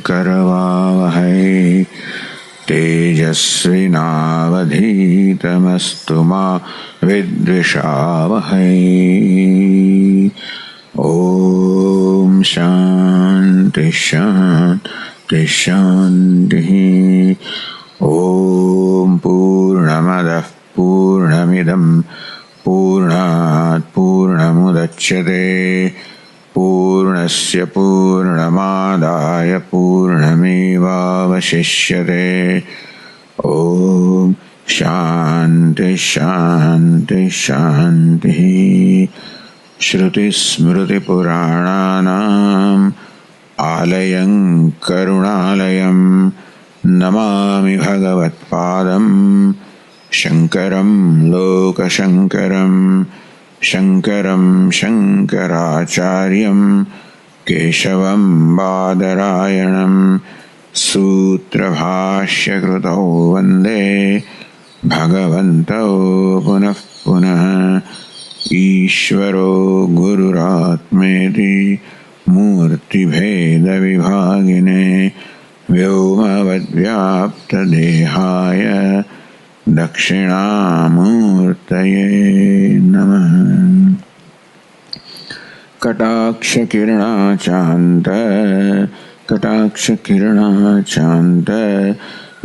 करवावहै तेजस्विनावधीतमस्तु मा विद्विषावहै। ओम शांति शांति शांति। ओम पूर्णमदः पूर्णमिदं पूर्णात् पूर्णमुदच्यते पूर्णस्य पूर्णमादाय पूर्णमेवावशिष्यते। ओम शांति शांति शांति। श्रुतिस्मृतिपुराणानाम् आलयं करुणालयं नमामि भगवत्पादं शङ्करं लोकशङ्करं शङ्करं शङ्कराचार्यं केशवं बादरायणं सूत्रभाष्यकृतौ वन्दे भगवन्तौ पुनः पुनः। ईश्वरो गुरुरात्मेति मूर्तिभेदविभागिने व्योमवद्व्याप्तदेहाय दक्षिणामूर्तये नमः। कटाक्षकिरणाचान्त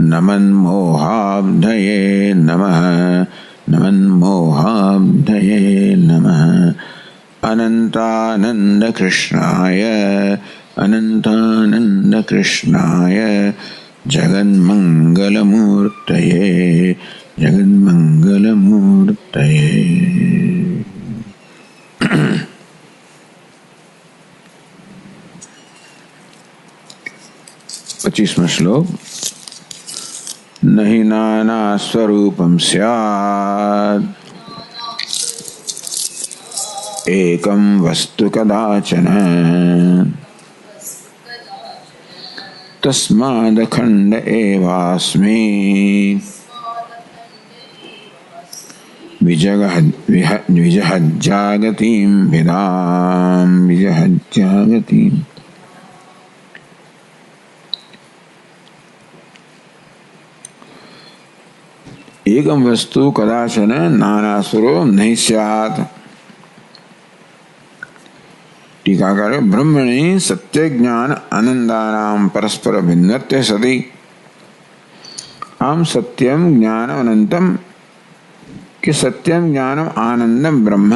नमन्मोहाब्धये नमः नमन्मोहाब्धये नमः। अनन्तानन्दकृष्णाय जगन्मङ्गलमूर्तये जगन्मङ्गलमूर्तये। 25वां श्लोक। नहि नाना स्वरूपं स्यात् एकं वस्तु कदाचन तस्मादखण्ड एवास्मि विजहज्जागतिं विदां विजहज्जागतिम्। एकम वस्तु कदाचन नाना स्वरूप नहीं स्यात्। टीकाकार ब्रह्मणि सत्य ज्ञान आनंदानां परस्पर भिन्नत्वे सति हम सत्यम ज्ञान अनंतम कि सत्यम ज्ञानम आनंदम ब्रह्म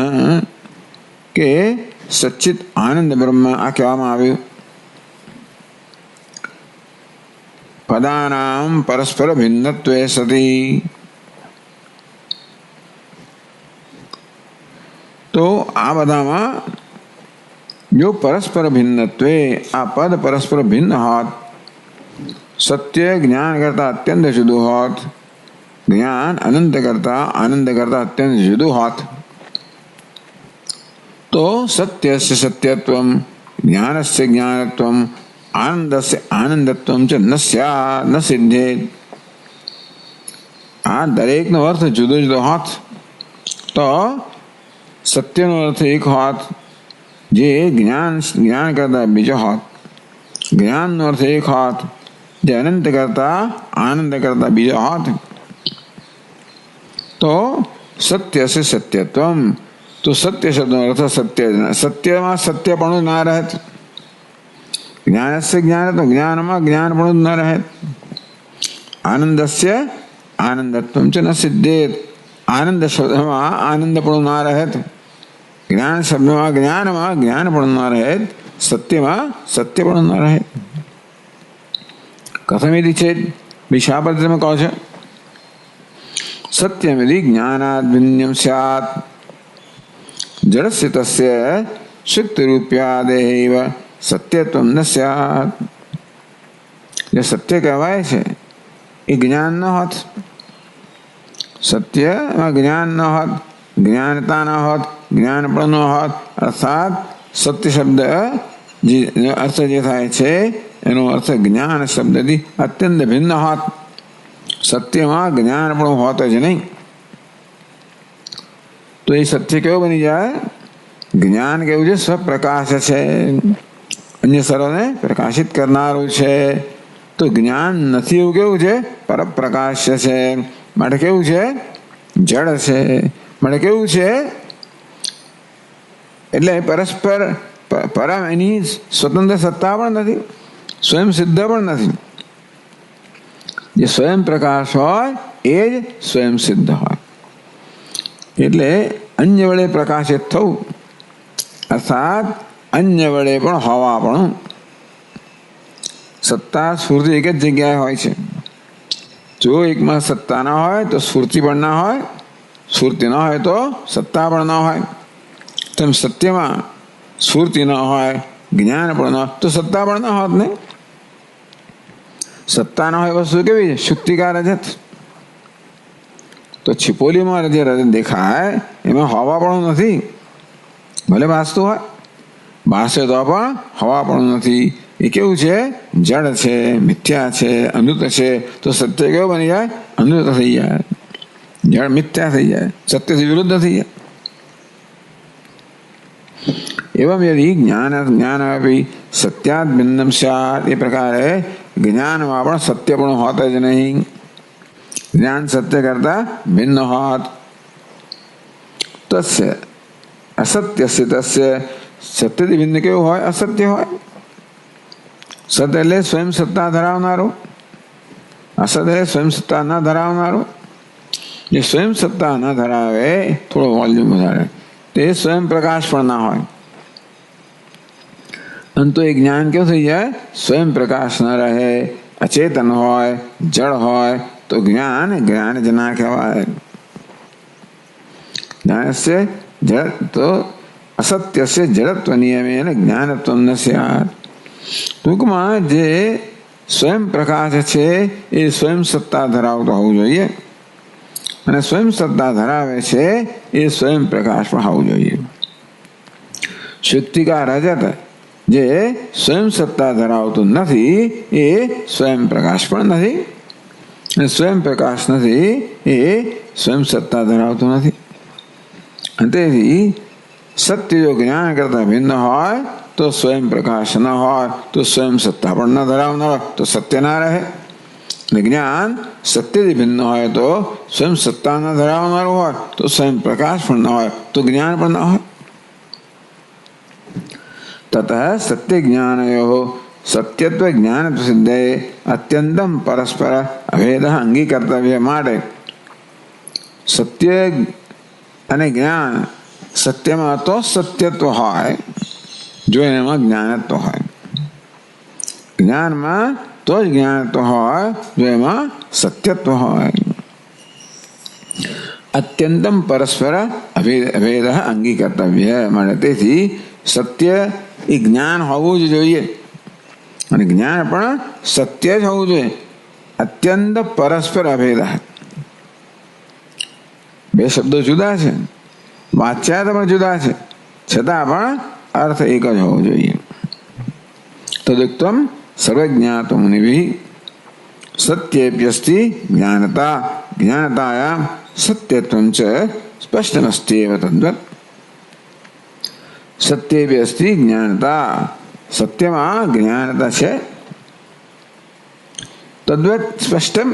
के सच्चित आनंद ब्रह्म आ कहेवामां आव्युं। पदानां परस्पर भिन्नत्वे सति तो आ बधामां जो परस्पर भिन्नत्वे आ पद परस्पर भिन्न होत। सत्य ज्ञान करता अत्यंत जुदो होत, ज्ञान अनंत करता आनंद करता अत्यंत जुदो होत। तो सत्यस्य सत्यत्वं ज्ञानस्य ज्ञानत्वं आनंदस्य आनंदत्वं च न स्यात् न सिद्धेत्। आ दरेकनो अर्थ जुदो जुदो होत। तो सत्यનો अर्थ एक होत जे ज्ञान ज्ञान करता बीजो होत। ज्ञानનો अर्थ एक होत जे अनंत करता आनंद करता बीजो होत। तो सत्य से सत्यत्वम तो सत्य शब्दનો अर्थ सत्य सत्यમાં सत्यपणું ના રહેત। ज्ञानस्य ज्ञानत्वं ज्ञाનમાં ज्ञानपणું ન રહેત। आनंदस्य आनंदत्वं च न सिद्धेत् आनंद शब्दમાં आनंदपणું ના રહેત। ज्ञान शब्दમાં ज्ञाનમાં ज्ञानपणું ન રહેત। सत्यમાં सत्यपणું ન રહેત। कथमिति चेत् विशापत्रमे કહો છે सत्यमिति ज्ञानाद् भिन्नं स्यात् जडस्य तस्य सुक्तिरूप्यादेव सत्यत्वं न स्यात्। જે સત્ય કહેવાય છે એ જ્ઞાન ન હોત। સત્યમાં જ્ઞાન ન હોત, જ્ઞાનતા ન હોત, જ્ઞાનપણ ન હોત। અર્થાત સત્ય શબ્દ જે અર્થ જે થાય છે એનો અર્થ જ્ઞાન શબ્દથી અત્યંત ભિન્ન હોત। સત્યમાં જ્ઞાનપણ હોત જ નહીં। તો એ સત્ય કેવો બની જાય? જ્ઞાન કેવું છે? સ્વપ્રકાશ છે। અન્ય સર્વને પ્રકાશિત કરનારું છે. તો જ્ઞાન નથી એવું કેવું છે? પરપ્રકાશ્ય છે, માટે કેવું છે? જડ છે, માટે કેવું છે? એટલે પરસ્પર પરમ એની સ્વતંત્ર સત્તા પણ નથી, સ્વયં સિદ્ધ પણ નથી. જે સ્વયં પ્રકાશ હોય એ જ સ્વયં સિદ્ધ હોય. એટલે અન્ય વડે પ્રકાશિત થવું અર્થાત અન્ય વડે પણ હોવા પણ. સત્તા સ્ફૂર્તિ એક જ જગ્યાએ હોય છે. જો એકમાં સત્તા ના હોય તો સ્ફૂર્તિ પણ ના હોય, સ્ફૂર્તિ ના હોય તો સત્તા પણ ના હોય. તેમ સત્યમાં સ્ફૂર્તિ ન હોય, જ્ઞાન પણ ન હોય તો સત્તા પણ ના હોત ને. સત્તા ના હોય વસ્તુ કેવી છે? શુક્તિકા રજત. તો છિપોલીમાં જે રજત દેખાય એમાં હવા પણ નથી, ભલે ભાસતું હોય, ભાષે તો પણ હવા પણ નથી. એ કેવું છે? જડ છે, મિથ્યા છે, અનૃત છે. તો સત્ય કેવું બની જાય? અનૃત થઈ જાય, જડ મિથ્યા થઈ જાય, સત્યથી વિરુદ્ધ થઈ જાય. एवं यदि ज्ञान ज्ञान अभी सत्यात् भिन्नम स्यात्, ये प्रकारे ज्ञान में पण सत्य पण होता ज नहीं. ज्ञान सत्य करता भिन्न होत. तस्य असत्य से तस्य सत्य भिन्न केवुं होय? असत्य होय. सत्य એટલે સ્વયં સત્તા ધરાવનારો, અસત્ય એટલે સ્વયં સત્તા ન ધરાવનારો. જે સ્વયં સત્તા ન ધરાવે, થોડો વોલ્યુમ વધારે, તે સ્વયં પ્રકાશ પણ ના હોય. અંતો એ જ્ઞાન કેવું થઈ જાય? સ્વયં પ્રકાશ ન રહે, અચેતન હોય, જળ હોય તો જ્ઞાન જ્ઞાન જ ના કહેવાય. જ્ઞાનસ્ય જડ તો અસત્યસ્ય જડત્વ નિયમેન જ્ઞાનત્વમ ન સ્યાत्. ટૂંકમાં જે સ્વયં પ્રકાશ છે એ સ્વયં સત્તા ધરાવતો હોવું જોઈએ, અને સ્વયં સત્તા ધરાવે છે એ સ્વયં પ્રકાશ પણ હોવું જોઈએ. શુક્તિકા રજત જે સ્વયં સત્તા ધરાવતું નથી એ સ્વયં પ્રકાશ પણ નથી, અને સ્વયં પ્રકાશ નથી એ સ્વયં સત્તા ધરાવતું નથી. અને તેથી સત્ય જો જ્ઞાન કરતા ભિન્ન હોય તો સ્વયં પ્રકાશ ન હોય, તો સ્વયં સત્તા પણ ન ધરાવનાર હોય તો સત્ય ના રહે. અને જ્ઞાન સત્યથી ભિન્ન હોય તો સ્વયં સત્તા ન ધરાવનારું હોય તો સ્વયં પ્રકાશ પણ ન હોય તો જ્ઞાન પણ ન હોય. ततः सत्य ज्ञानयोः सत्यत्व ज्ञान सिद्धे अत्यंतम परस्पर अभेद अंगीकर्तव्य माटे सत्य અને જ્ઞાન સત્યમાં તો સત્યત્વ હોય જો એમાં જ્ઞાનત્વ હોય, જ્ઞાનમાં તો જ જ્ઞાનત્વ હોય જો એમાં સત્યત્વ હોય. અત્યંતમ પરસ્પર અભેદ અંગીકર્તવ્ય માટે તેથી સત્ય એ જ્ઞાન હોવું જ જોઈએ, અને જ્ઞાન પણ સત્ય જ હોવું જોઈએ. અત્યંત પરસ્પર અભેદ, બે શબ્દો જુદા છે, વાચ્યાર્થ પણ જુદા છે, છતાં પણ અર્થ એક જ હોવો જોઈએ. તદુક્તમ સર્વજ્ઞાતો મુનિભિ સત્યેપ્યસ્તિ જ્ઞાનતા જ્ઞાનતાયામ સત્યત્વં ચ સ્પષ્ટમસ્ત્યેવ તદ્વત. સત્યેપી અસ્તિ જ્ઞાનતા, સત્યમાં જ્ઞાનતા છે. તદ્વત સ્પષ્ટમ,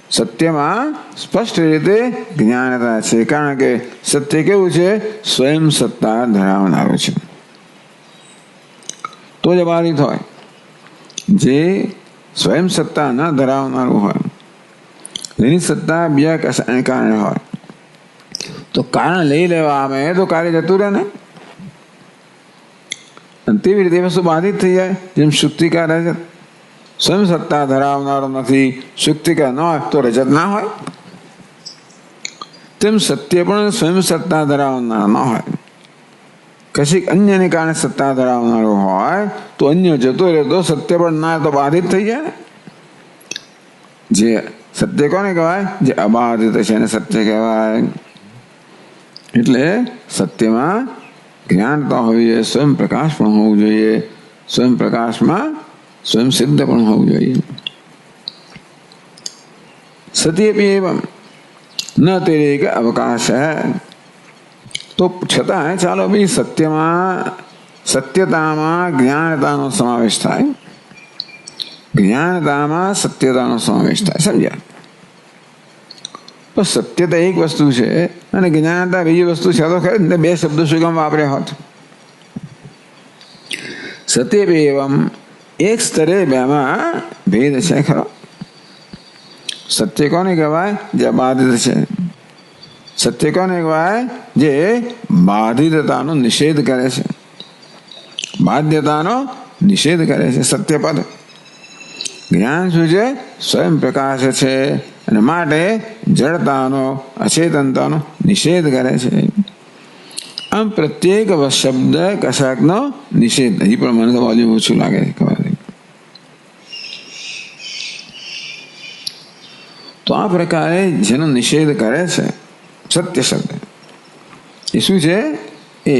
સત્યમાં સ્પષ્ટ રીતે જ્ઞાનતા છે, કારણ કે સત્ય કેવું છે? સ્વયં સત્તા ધરાવનારું છે, તો જ બાધિત હોય. જે સ્વયં સત્તા ન ધરાવનારું હોય, એની સત્તા બીજા કશાને કારણે હોય તો કારણ લઈ લેવામાં તો કાર્ય જતું રહે ને. અને તેવી રીતે વસ્તુ બાધિત થઈ જાય. જેમ શુક્તિકા રજત સ્વયં સત્તા ધરાવનારો નથી, શુક્તિકા ન હોય તો રજત ના હોય, તેમ સત્ય પણ સ્વયં સત્તા ધરાવનાર ન હોય, કશીક અન્યને કારણે સત્તા ધરાવનારો હોય તો અન્ય જતો રહે તો સત્ય પણ ના તો બાધિત થઈ જાય. જે સત્ય કોને કહેવાય? જે અબાધિત છે એને સત્ય કહેવાય. એટલે સત્યમાં જ્ઞાનતા હોવી જોઈએ, સ્વયં પ્રકાશ પણ હોવું જોઈએ, સ્વયં પ્રકાશમાં સ્વયં સિદ્ધ પણ હોવું જોઈએ. સત્યેપી એવમ ન તેરે કે અવકાશ હૈ, તો છતાં ચાલો ભાઈ સત્યમાં સત્યતામાં જ્ઞાનતાનો સમાવેશ થાય, જ્ઞાનતામાં સત્યતાનો સમાવેશ થાય. સમજ્યા? પણ સત્યતા એક વસ્તુ છે અને જ્ઞાનતા બીજી વસ્તુ છે. તો ખરી ને બે શબ્દો શું કામ વાપર્યા હોત? સત્ય એવમ એક સ્તરે બેમાં ભેદ છે ખરો. સત્ય કોને કહેવાય? જે બાધિત છે. સત્ય કોને કહેવાય? જે બાધિતતાનો નિષેધ કરે છે, બાધ્યતાનો નિષેધ કરે છે. સત્યપદ. જ્ઞાન શું છે? સ્વયં પ્રકાશ છે અને માટે જડતાનો અચેતનતાનો નિષેધ કરે છે. આમ પ્રત્યેક શબ્દ કશાકનો નિષેધ. હજી પણ મને તો વોલ્યુમ ઓછું લાગે છે, ખબર નહીં. તો આ પ્રકારે જેનો નિષેધ કરે છે સત્ય શબ્દ, એ શું છે? એ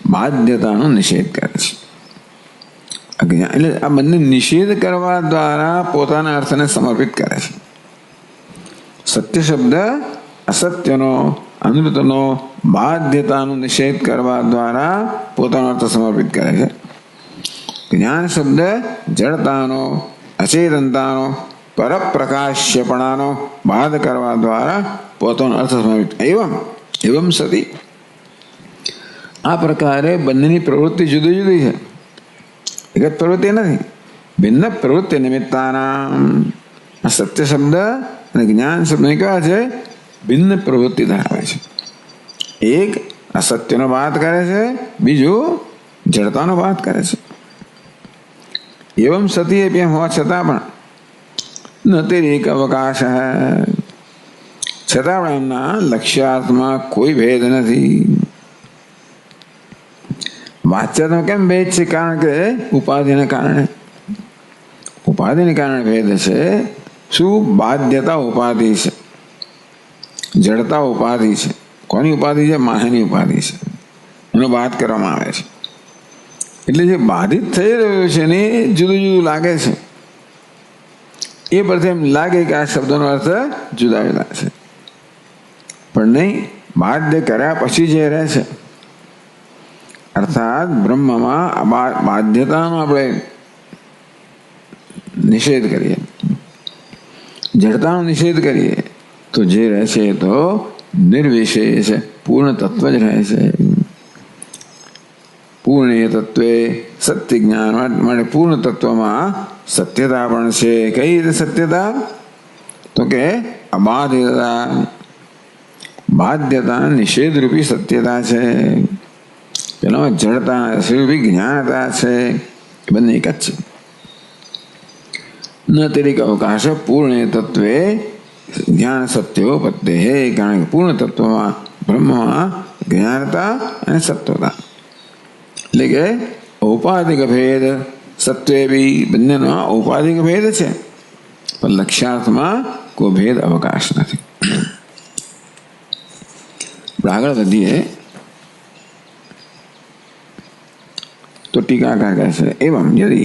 બાધ્યતાનો નિષેધ કરે છે. એટલે આ બંને નિષેધ કરવા દ્વારા પોતાના અર્થને સમર્પિત કરે છે. સત્ય શબ્દ અસત્યનો, અનૃતનો, બાધ્યતાનો નિષેધ કરવા દ્વારા પોતાનો અર્થ સમર્પિત કરે છે. જ્ઞાન શબ્દ જડતાનો, અચેતનતાનો, પરપ્રકાશ્યપણાનો બાદ કરવા દ્વારા પોતાનો અર્થ સમર્પિત. એવમ સતી. આ પ્રકારે બંનેની પ્રવૃત્તિ જુદી જુદી છે, એક જ પ્રવૃત્તિ નથી. ભિન્ન પ્રવૃત્તિ નિમિત્તાના સત્ય શબ્દ અને જ્ઞાન શબ્દ કેવા છે? ભિન્ન પ્રવૃત્તિ ધરાવે છે. એક અસત્યનો વાત કરે છે, બીજું જડતાનો વાત કરે છે. એવમ સતી એમ હોવા છતાં પણ નતિરેક અવકાશ, છતાં પણ એમના લક્ષ્યાર્થમાં કોઈ ભેદ નથી. વાચ્યતામાં કેમ ભેદ છે? કારણ કે ઉપાધિને કારણે, ઉપાધિને કારણે ભેદ છે. શું? બાધ્યતા ઉપાધિ છે, જડતા ઉપાધિ છે. કોની ઉપાધિ છે? માયાની ઉપાધિ છે. એનો વાત કરવામાં આવે છે. એટલે જે બાધિત થઈ રહ્યું છે ને એ જુદું જુદું લાગે છે. એ પરથી એમ લાગે કે આ શબ્દનો અર્થ જુદા જુદા છે, પણ નહીં. બાધ્ય કર્યા પછી જે રહે છે, અર્થાત બ્રહ્મમાં બાધ્યતાનો આપણે નિષેધ કરીએ, જડતાનો નિષેધ કરીએ, તો જે રહે છે એ તો નિર્વિશેષ પૂર્ણ તત્વ જ રહે છે. પૂર્ણ તત્વે સત્ય જ્ઞાન માટે પૂર્ણ તત્વમાં સત્યતા પણ છે. કઈ રીતે સત્યતા? તો કે અબાધિતતા, બાધ્યતા નિષેધરૂપી સત્યતા છે. પેલામાં જડતા સ્વરૂપી જ્ઞાનતા છે. બંને એક જ છે. ન તરીક અવકાશ પૂર્ણ તત્વે જ્ઞાન સત્યો પત્તે. કારણ કે પૂર્ણ તત્વમાં બ્રહ્મમાં જ્ઞાનતા અને સત્વતા, એટલે કે ઔપાધિક ભેદ. સત્વે બી બંનેનો ઔપાધિક ભેદ છે, પણ લક્ષ્યાર્થમાં કોઈ ભેદ અવકાશ નથી. આગળ વધીએ તો ટીકાકાર કહે છે એવમ યદિ.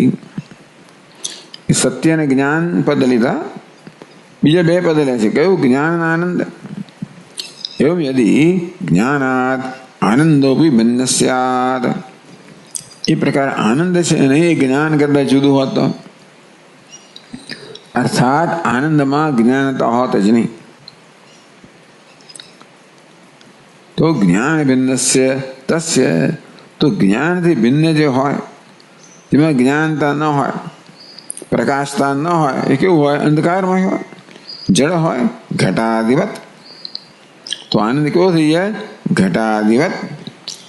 સત્ય અને જ્ઞાન પદ લીધા, બીજા બે પદ લે છે. કયું? જ્ઞાન આનંદ. એવમ યદિ જ્ઞાનાત આનંદોપી ભિન્ન સ્યાદ. એ પ્રકાર આનંદ છે અને એ જ્ઞાન કરતા જુદું હોત તો, અર્થાત આનંદમાં જ્ઞાનતા હોત જ નહીં, તો જ્ઞાન ભિન્નસ્ય તસ્ય. તો જ્ઞાનથી ભિન્ન જે હોય તેમાં જ્ઞાનતા ન હોય, પ્રકાશતા ન હોય. એ કેવું હોય? અંધકારમય હોય, જળ હોય, ઘટાદિવત. તો આનંદ કેવો થઈ જાય? ઘટાદિવત.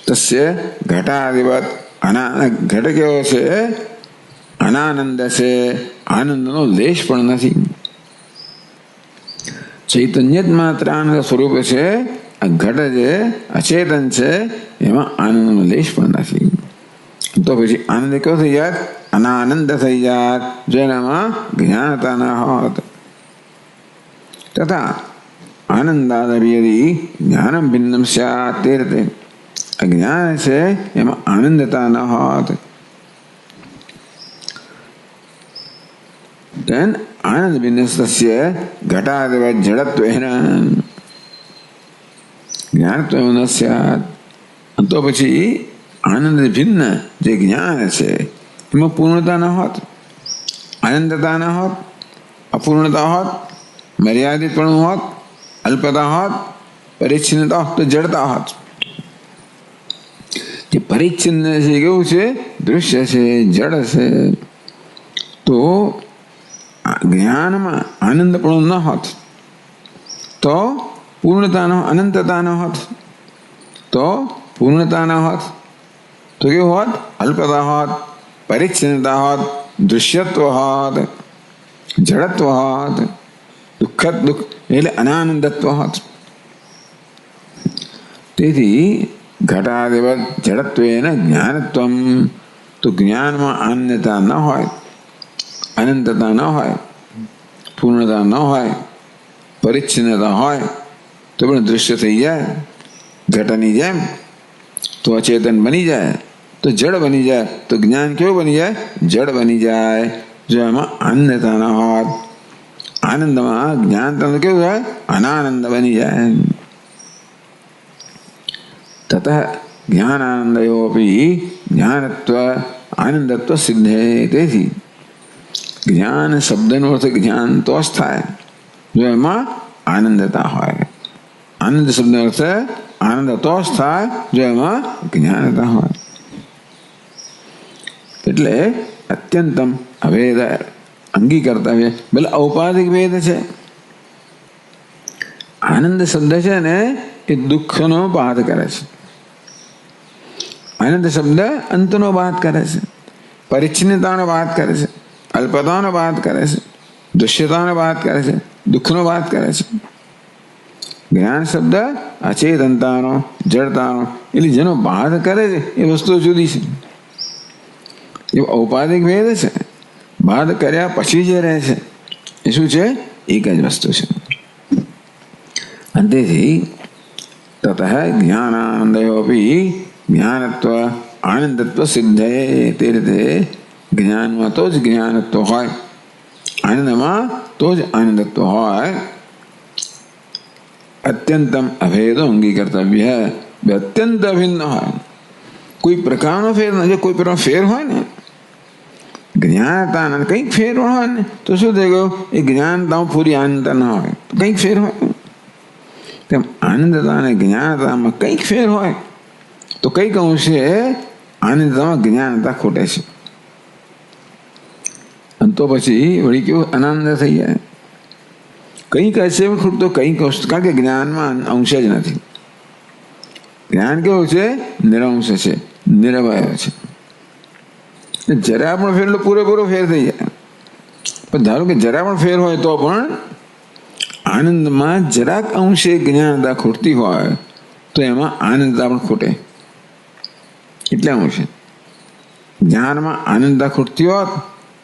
તસ્ય ઘટાદિવત. ઘટ કેવો છે? અનાનંદ છે, આનંદનો લેશ પણ નથી. ચૈતન્ય જ માત્ર આનંદ સ્વરૂપ છે. આ ઘટ જે અચેતન છે એમાં આનંદનો લેશ પણ નથી. તો પછી આનંદ કેવો થઈ જાય? અનાનંદ થઈ જાય, જેનામાં જ્ઞાનતા ન હોત. તથા આનંદાદપી જ્ઞાનમ ભિન્નમ સ્યાત. તે રીતે અજ્ઞાન છે એમાં આનંદતા ન હોત. then આનંદ ભિન્નસ્ય ઘટાદિવત જડત્વેન જ્ઞાનત્વેન ન સ્યાત. તો પછી આનંદ ભિન્ન જે જ્ઞાન છે એમાં પૂર્ણતા ન હોત, અનંતતા ન હોત, અપૂર્ણતા હોત, મર્યાદિતપણું હોત, અલ્પતા હોત, પરિચ્છિન્નતા હોત, તો જડતા હોત. જે પરિચ્છિન્ન છે કેવું છે? દૃશ્ય છે, જડ છે. તો જ્ઞાનમાં આનંદપણું ન હોત તો પૂર્ણતા ન, અનંતતા ન હોત તો પૂર્ણતા ન હોત, તો કેવું હોત? અલ્પતા હોત, પરિચ્છિન્નતા હોત, દૃશ્યત્વ હોત, જડત્વ હોત, દુઃખ એટલે અનાનંદત્વ હોત. તેથી ઘટાદેવત જડત્વેન જ્ઞાનત્વમ, તો જ્ઞાનમાં આનંદતા ન હોય, અનંતતા ન હોય, પૂર્ણતા ન હોય, પરિચ્છિન્નતા હોય તો પણ દૃશ્ય થઈ જાય ઘટાની જેમ, તો અચેતન બની જાય, તો જડ બની જાય. તો જ્ઞાન કેવું બની જાય? જડ બની જાય. જો એમાં આનંદતા ન હોત, આનંદમાં જ્ઞાન કેવું જાય? અનાનંદ બની જાય. તત જ્ઞાનાનંદયોપી જ્ઞાનત્વ આનંદત્વ સિદ્ધે. તેથી જ્ઞાન શબ્દનો અર્થ જ્ઞાન તો જ થાય જો એમાં આનંદતા હોય. આનંદ શબ્દનો અર્થ આનંદ તો જ થાય જો એમાં જ્ઞાનતા હોય. એટલે અત્યંતમ અભેદ અંગીકર્તવ્ય. ભલે ઔપાધિક ભેદ છે. આનંદ શબ્દ છે ને એ દુઃખનો બાદ કરે છે. આનંદ શબ્દ અંતનો બાદ કરે છે, પરિચ્છિન્નતાનો બાદ કરે છે, અલ્પતાનો બાદ કરે છે, દૃશ્યતાનો બાદ કરે છે, દુઃખનો બાદ કરે છે. જ્ઞાન શબ્દ અચેતનતાનો, જડતાનો, એટલે જેનો બાદ કરે છે એ વસ્તુ જુદી છે. એ ઔપાધિક ભેદ છે. બાદ કર્યા પછી જે રહે છે એ શું છે? એક જ વસ્તુ છે. અંતેથી તત જ્ઞાનાનંદયોપી જ્ઞાનત્વ આનંદત્વ સિદ્ધે. તે રીતે જ્ઞાનમાં તો જ જ્ઞાનત્વ હોય, આનંદમાં તો જ આનંદત્વ હોય. અત્યંતમ અભેદો અંગીકર્તવ્ય. બે અત્યંત અભિન્ન હોય, કોઈ પ્રકારનો ફેર નથી. કોઈ પ્રકારનો ફેર હોય ને, જ્ઞાનતા કંઈક ફેર હોય ને તો શું થઈ ગયું? એ જ્ઞાનતામાં પૂરી આનંદતા ન હોય તો કંઈક ફેર હોય. તેમ આનંદતા અને જ્ઞાનતામાં કંઈક ફેર હોય તો કંઈક અંશે આનંદતામાં જ્ઞાનતા ખોટે છે. અને તો પછી વળી કેવું? આનંદ થઈ જાય. કંઈક હશે ખૂટતો કંઈક વસ્તુ, કારણ કે જ્ઞાનમાં અંશ જ નથી. જ્ઞાન કેવું છે? નિરંશ છે, નિરવય છે. જરા પણ ફેર એટલે પૂરેપૂરો ફેર થઈ જાય. પણ ધારો કે જરા પણ ફેર હોય તો પણ આનંદમાં જરાક અંશે જ્ઞાનતા ખૂટતી હોય તો એમાં આનંદતા પણ ખૂટે. એટલે અંશે જ્ઞાનમાં આનંદતા ખૂટતી હોત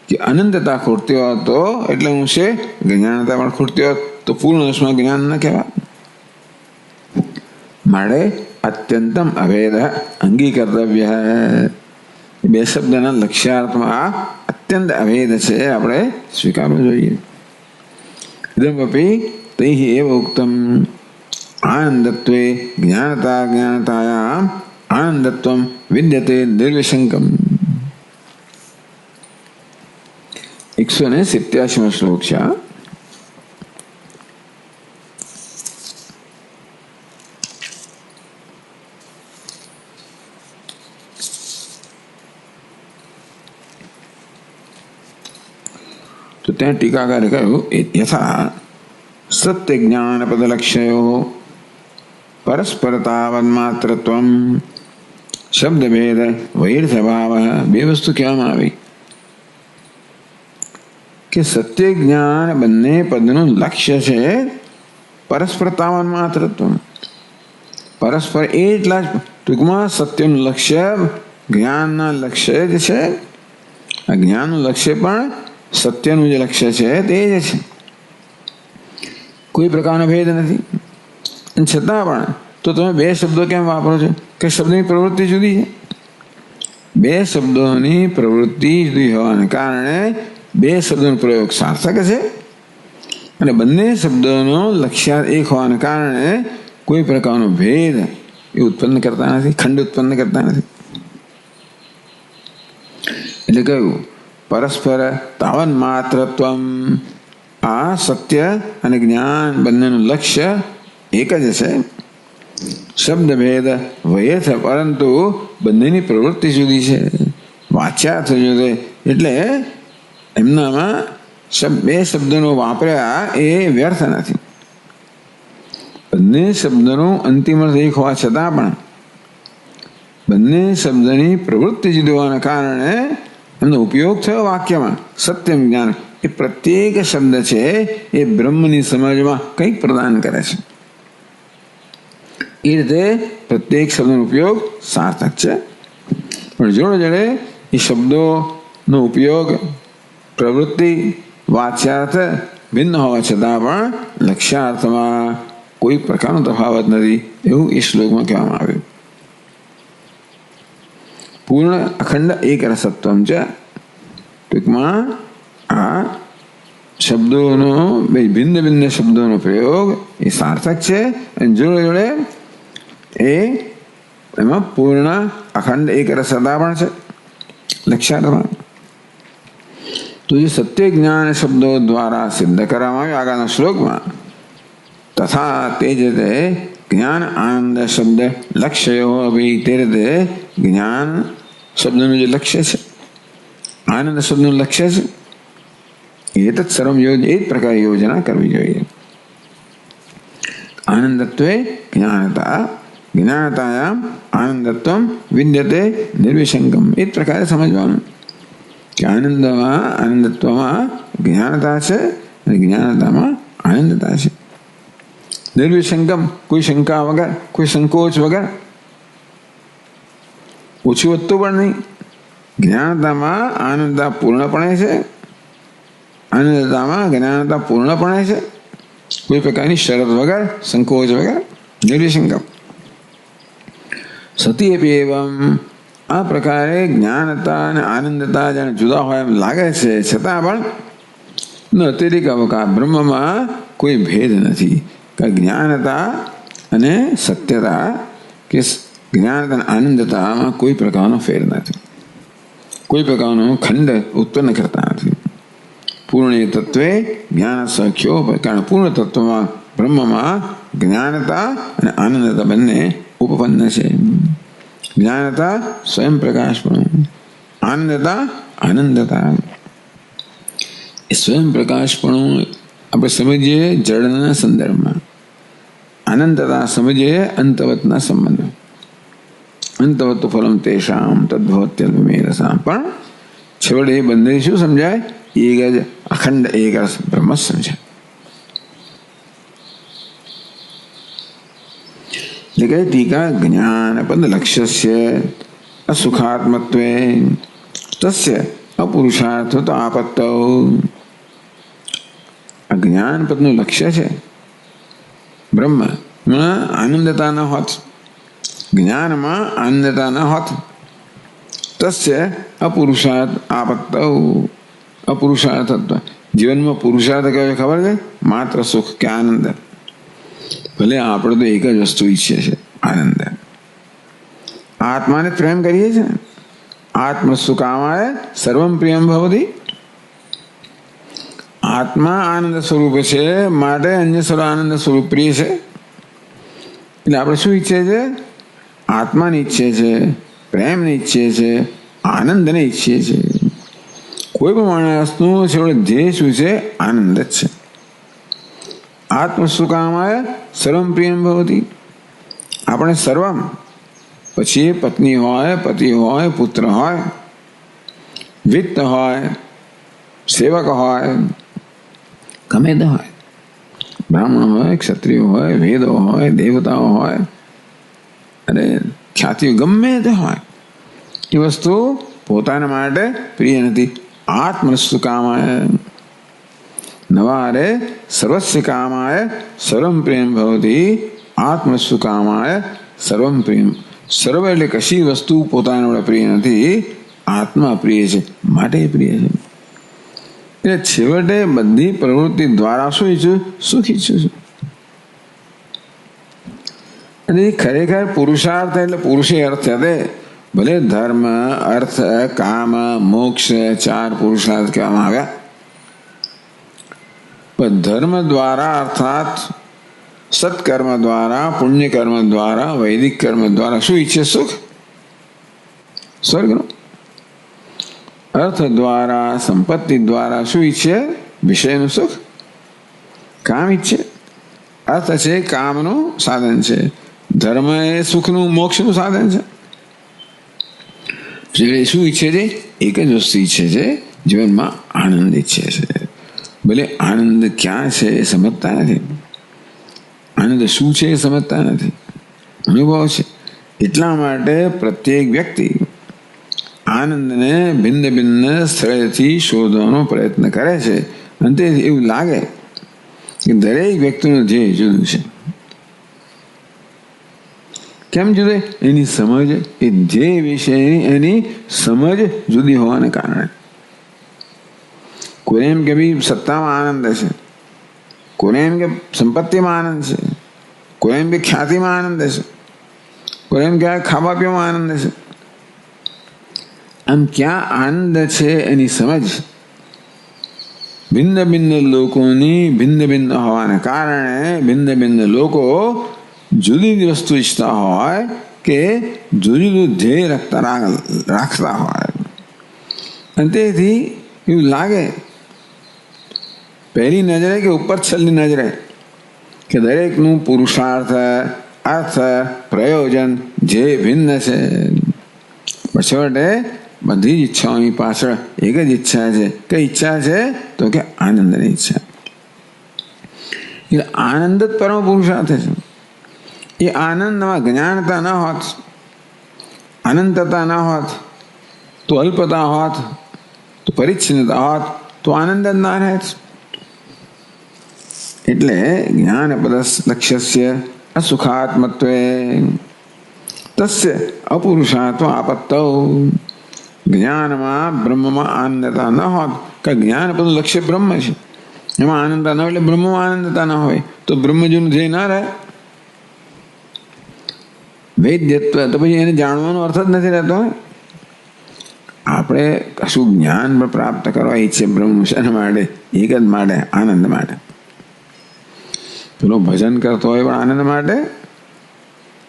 કે અનંતતા ખૂટતી હોત તો એટલે અંશે જ્ઞાનતા પણ ખૂટતી હોત તો પૂર્ણ અંશમાં જ્ઞાન ન કહેવાય. માટે અત્યંતમ અભેદ અંગીકર્તવ્ય. બે શબ્દના લક્ષ્યાર્થમાં અત્યંત અભેદ છે, આપણે સ્વીકારવું જોઈએ. ઇદમપી તૈઃ એવ ઉક્તમ આનંદત્વે જ્ઞાનતા જ્ઞાનતાયામ આનંદત્વમ વિદ્યતે નિર્વિશંકમ. 187મો શ્લોક છે. તો ત્યાં ટીકાકારે કહ્યું યથા સત્ય જ્ઞાન પદલક્ષ્યો પરસ્પરતાવન્માત્રત્વમ શબ્દભેદ વૈર્થ્યભાવ. બે વસ્તુ કહેવામાં આવી કે સત્ય જ્ઞાન બંને પદનું લક્ષ્ય છે પરસ્પરતાવન્માત્રત્વ. પરસ્પર એટલા જ ટૂંકમાં સત્યનું લક્ષ્ય જ્ઞાનના લક્ષ્ય જ છે. આ જ્ઞાનનું લક્ષ્ય પણ સત્યનું જે લક્ષ્ય છે તે જ છે. કોઈ પ્રકારનો ભેદ નથી. છતાં પણ તો તમે બે શબ્દો કેમ વાપરો છો? કે શબ્દની પ્રવૃત્તિ જુદી છે. બે શબ્દોની પ્રવૃત્તિ જુદી હોવાને કારણે બે શબ્દોનો પ્રયોગ સાર્થક છે અને બંને શબ્દોનો લક્ષ્યાર્થ એક હોવાને કારણે કોઈ પ્રકારનો ભેદ એ ઉત્પન્ન કરતા નથી, ખંડ ઉત્પન્ન કરતા નથી. એટલે કહ્યું પરસ્પર તાવન માત્રત્વમ. આ સત્ય અને જ્ઞાન બંનેનું લક્ષ્ય એક જ છે. શબ્દ ભેદ વયે છે, પરંતુ બંનેની પ્રવૃત્તિ જુદી છે, વાચ્યાર્થ જુદે. એટલે એમનામાં બે શબ્દનો વાપર્યા એ વ્યર્થ નથી. બંને શબ્દનો અંતિમ અર્થ એક હોવા છતાં પણ બંને શબ્દની પ્રવૃત્તિ જુદી હોવાના કારણે એમનો ઉપયોગ થયો વાક્યમાં. સત્યમ જ્ઞાન એ પ્રત્યેક શબ્દ છે એ બ્રહ્મની સમજમાં કંઈક પ્રદાન કરે છે. એ રીતે પ્રત્યેક શબ્દનો ઉપયોગ સાર્થક છે. પણ જોડે જોડે એ શબ્દોનો ઉપયોગ પ્રવૃત્તિ વાચ્યાર્થ ભિન્ન હોવા છતાં પણ લક્ષ્યાર્થમાં કોઈ પ્રકારનો તફાવત નથી, એવું એ શ્લોકમાં કહેવામાં આવ્યું. પૂર્ણ અખંડ એક રસત્વમ છે. ટૂંકમાં આ શબ્દોનો ભિન્ન ભિન્ન શબ્દોનો પ્રયોગ એ સાર્થક છે, અને જોડે જોડે એમાં પૂર્ણ અખંડ એક રસતા પણ છે લક્ષ્યાર્થમાં. તો જે સત્ય જ્ઞાન શબ્દો દ્વારા સિદ્ધ કરવામાં આવ્યું આગળના શ્લોકમાં, તથા તે જ રીતે જ્ઞાન આનંદ શબ્દ લક્ષ્યો અભી, તે રીતે જ્ઞાન શબ્દનું જે લક્ષ્ય છે, આનંદ શબ્દનું લક્ષ્ય છે, એ તત્ સર્વમ યોજ, એ જ પ્રકારે યોજના કરવી જોઈએ. આનંદત્વે જ્ઞાનતા, જ્ઞાનતાયામ આનંદત્વમ વિદ્યતે નિર્વિશંકમ. એ જ પ્રકારે સમજવાનું કે આનંદમાં આનંદત્વમાં જ્ઞાનતા છે અને જ્ઞાનતામાં આનંદતા છે. નિર્વિશંકમ, કોઈ શંકા વગર, કોઈ સંકોચ વગર, ઓછું વધતું પણ નહીં. જ્ઞાનતામાં આનંદતા પૂર્ણપણે છે, આનંદતામાં જ્ઞાનતા પૂર્ણપણે છે, કોઈ પ્રકારની શરત વગર, સંકોચ વગર, નિર્વિશંકમ. સતી અપી એવમ, આ પ્રકારે જ્ઞાનતા અને આનંદતા જાણે જુદા હોય એમ લાગે છે, છતાં પણ ન અતિરિક્ત અવકાશ, બ્રહ્મમાં કોઈ ભેદ નથી. જ્ઞાનતા અને સત્યતા કે જ્ઞાનતા અને આનંદતામાં કોઈ પ્રકારનો ફેર નથી, કોઈ પ્રકારનો ખંડ ઉત્પન્ન કરતા નથી. પૂર્ણ તત્વે જ્ઞાન સખ્યો, કારણ પૂર્ણ તત્વમાં બ્રહ્મમાં જ્ઞાનતા અને આનંદતા બંને ઉપપન્ન છે. જ્ઞાનતા સ્વયં પ્રકાશપણું, આનંદતા આનંદતા. એ સ્વયં પ્રકાશપણું આપણે સમજીએ જળના સંદર્ભમાં, આનંદતા સમજીએ અંતવતના સંબંધ. અંતવત ફલમ તેષામ તદ્ભવત્યલ્પમેરસામ. પણ છેવટે એ બંને શું સમજાય? એક જ અખંડ એક રસ બ્રહ્મ સમજાય. એટલે કે ટીકા જ્ઞાન પદ લક્ષ્યસ્ય અસુખાત્મત્વે તસ્ય અપુરુષાર્થ તો આપત્તૌ. આ જ્ઞાન પદનું લક્ષ્ય છે બ્રહ્મમાં આનંદતા ન હોત, જ્ઞાનમાં આનંદતા ન હોત, તસ્ય અપુરુષાર્થ આપત્તૌ. અપુરુષાર્થત્વ, જીવનમાં પુરુષાર્થ કયો ખબર છે? માત્ર સુખ કે આનંદ. ભલે આપણે તો એક જ વસ્તુ ઈચ્છીએ છીએ, આનંદ. આત્માને પ્રેમ કરીએ છીએ. આત્મ સુકામાય સર્વમ પ્રિયમ ભવતી. આત્મા આનંદ સ્વરૂપ છે, માટે અન્ય સર્વ આનંદ સ્વરૂપ પ્રિય છે. એટલે આપણે શું ઈચ્છીએ છીએ? આત્માને ઈચ્છીએ છીએ, પ્રેમને ઈચ્છીએ છીએ, આનંદને ઈચ્છીએ છીએ. કોઈ પણ માણસનું છેવટે ધ્યેય શું છે? આનંદ જ છે. આત્મ સુકામાય સર્વમ પ્રિયમ ભવતી. આપણે સર્વમ, પછી પત્ની હોય, પતિ હોય, પુત્ર હોય, વિત્ત હોય, સેવક હોય, ગમે તે હોય, બ્રાહ્મણ હોય, ક્ષત્રિય હોય, વેદો હોય, દેવતાઓ હોય, અને ખ્યાતિઓ ગમે તે હોય, એ વસ્તુ પોતાના માટે પ્રિય નથી. આત્મ સુકામાય નવારે સર્વસ્ય કામાય સર્વમ પ્રિયમ ભવતી. આત્મ સુકામાય સર્વમ પ્રિયમ. સર્વ એટલે કશી વસ્તુ પોતાના વડે પ્રિય નથી, આત્મા પ્રિય છે, માટે પ્રિય છે. એટલે છેવટે બધી પ્રવૃત્તિ દ્વારા શું ઈચ્છું? સુખ ઈચ્છું છું. અને ખરેખર પુરુષાર્થ એટલે પુરુષે અર્થ છે ભલે ધર્મ, અર્થ, કામ, મોક્ષ 4 પુરુષાર્થ કહેવામાં આવ્યા, પણ ધર્મ દ્વારા અર્થાત સત્કર્મ દ્વારા, પુણ્યકર્મ દ્વારા, વૈદિક કર્મ દ્વારા શું ઈચ્છે? સુખ, સ્વર્ગનો. અર્થ દ્વારા, સંપત્તિ દ્વારા શું ઈચ્છે? વિષયનું સુખ. કામ ઈચ્છે. અર્થ છે કામનું સાધન છે, ધર્મ એ સુખનું, મોક્ષનું સાધન છે. એટલે શું ઈચ્છે છે? એક જ વસ્તુ ઈચ્છે છે, જીવનમાં આનંદ ઈચ્છે છે. ભલે આનંદ ક્યાં છે એ સમજતા નથી, આનંદ શું છે એ સમજતા નથી, અનુભવ છે. એટલા માટે પ્રત્યેક વ્યક્તિ આનંદને ભિન્ન ભિન્ન સ્થળેથી શોધવાનો પ્રયત્ન કરે છે. અને તે એવું લાગે કે દરેક વ્યક્તિનું ધ્યેય જુદું છે. કેમ જુદે? એની સમજ, એ ધ્યેય વિશેની એની સમજ જુદી હોવાને કારણે. કોઈને એમ કે ભાઈ સત્તામાં આનંદ છે, કોઈને એમ કે સંપત્તિમાં આનંદ છે, કોઈને એમ કે ખ્યાતિમાં આનંદ છે, કોઈને એમ કે ખાવા પીવામાં આનંદ છે. આમ ક્યાં આનંદ છે એની સમજ ભિન્ન ભિન્ન લોકોની ભિન્ન ભિન્ન હોવાને કારણે ભિન્ન ભિન્ન લોકો જુદી જુદી વસ્તુ ઈચ્છતા હોય કે જુદું જુદું ધ્યેય રાખતા હોય. અને તેથી એવું લાગે પહેલી નજરે કે ઉપર છેલ્લી નજરે કે દરેકનું પુરુષાર્થ, અર્થ, પ્રયોજન જે ભિન્ન છે. છેવટે બધી જ ઈચ્છાઓની પાછળ એક જ ઈચ્છા છે. કઈ ઈચ્છા છે? તો કે આનંદની ઈચ્છા. એટલે આનંદ જ પરમ પુરુષાર્થ છે. એ આનંદમાં જ્ઞાનતા ન હોત, અનંતતા ન હોત, તો અલ્પતા હોત, તો પરિચ્છિન્નતા હોત, તો આનંદ જ ના રહેત. એટલે જ્ઞાન લક્ષ્યસ્ય અસુખાત્મત્વે તસ્ય અપુરુષાત્વ આપત્તૌ. જ્ઞાનમાં, બ્રહ્મમાં આનંદતા ન હોત, કે જ્ઞાન પદ લક્ષ્ય બ્રહ્મ છે, એમાં આનંદતા ન હોય, એટલે બ્રહ્મમાં આનંદતા ન હોય તો બ્રહ્મજીનું ધ્યેય ના રહે. વૈદ્યત્વ તો પછી એને જાણવાનો અર્થ જ નથી રહેતો. આપણે કશું જ્ઞાન પ્રાપ્ત કરવા ઈચ્છે બ્રહ્મ શેના માટે? એક જ માટે, આનંદ માટે. પેલો ભજન કરતો હોય પણ આનંદ માટે,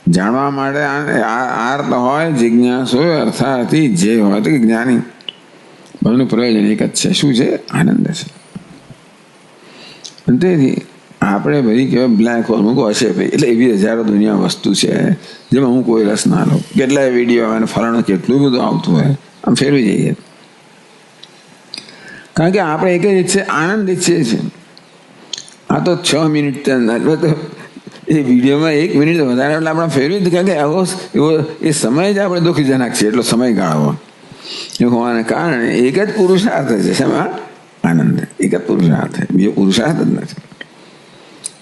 જાણવા માટે આર્ત હોય, જિજ્ઞાસ હોય, અર્થાર્થી જે હોય તો જ્ઞાની, બધાનું પ્રયોજન એક જ છે. શું છે? આનંદ છે. તેથી આપણે ભાઈ કહેવાય બ્લેક હોલ મૂકો હશે ભાઈ, એટલે એવી હજારો દુનિયા વસ્તુ છે જેમાં હું કોઈ રસ ના લઉં. કેટલાય વિડીયો આવે, ફલાણું કેટલું બધું આવતું હોય, આમ ફેરવી જઈએ. કારણ કે આપણે એક જ ઈચ્છે, આનંદ ઈચ્છીએ છીએ. આ તો 6 મિનિટ એ વિડીયોમાં 1 મિનિટ વધારે એટલે આપણે ફેરવી જ, કારણ કે એવો એ સમય જ આપણે દુઃખજનક છે. એટલો સમય ગાળવો એ હોવાને કારણે એક જ પુરુષાર્થ છે. શેમાં? આનંદ. એક જ પુરુષાર્થ છે, બીજો પુરુષાર્થ જ નથી.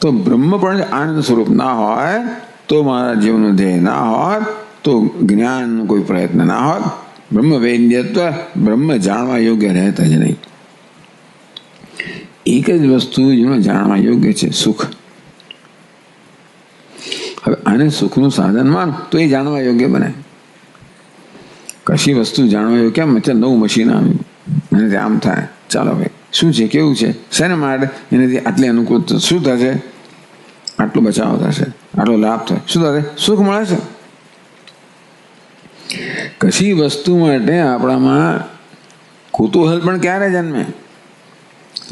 તો બ્રહ્મ પણ આનંદ સ્વરૂપ ના હોય તો મારા જીવનનું ધ્યેય ના હોત, તો જ્ઞાનનો કોઈ પ્રયત્ન ના હોત. બ્રહ્મ વૈદ્યત્વ, બ્રહ્મ જાણવા યોગ્ય રહેતા જ નહીં. એક જ વસ્તુ જેનો જાણવા યોગ્ય છે, સુખ. હવે આને સુખનું સાધન માનો તો એ જાણવા યોગ્ય બને. કશી વસ્તુ જાણવા યોગ્ય, કેમ ચાલ નવું મશીન આવ્યું એનાથી આમ થાય, ચાલો ભાઈ શું છે, કેવું છે, શેના માટે? એનાથી આટલી અનુકૂળ શું થશે? આટલો બચાવ થશે, આટલો લાભ થાય, શું થશે? સુખ મળે છે. કશી વસ્તુ માટે આપણામાં કુતૂહલ પણ ક્યારે જન્મે?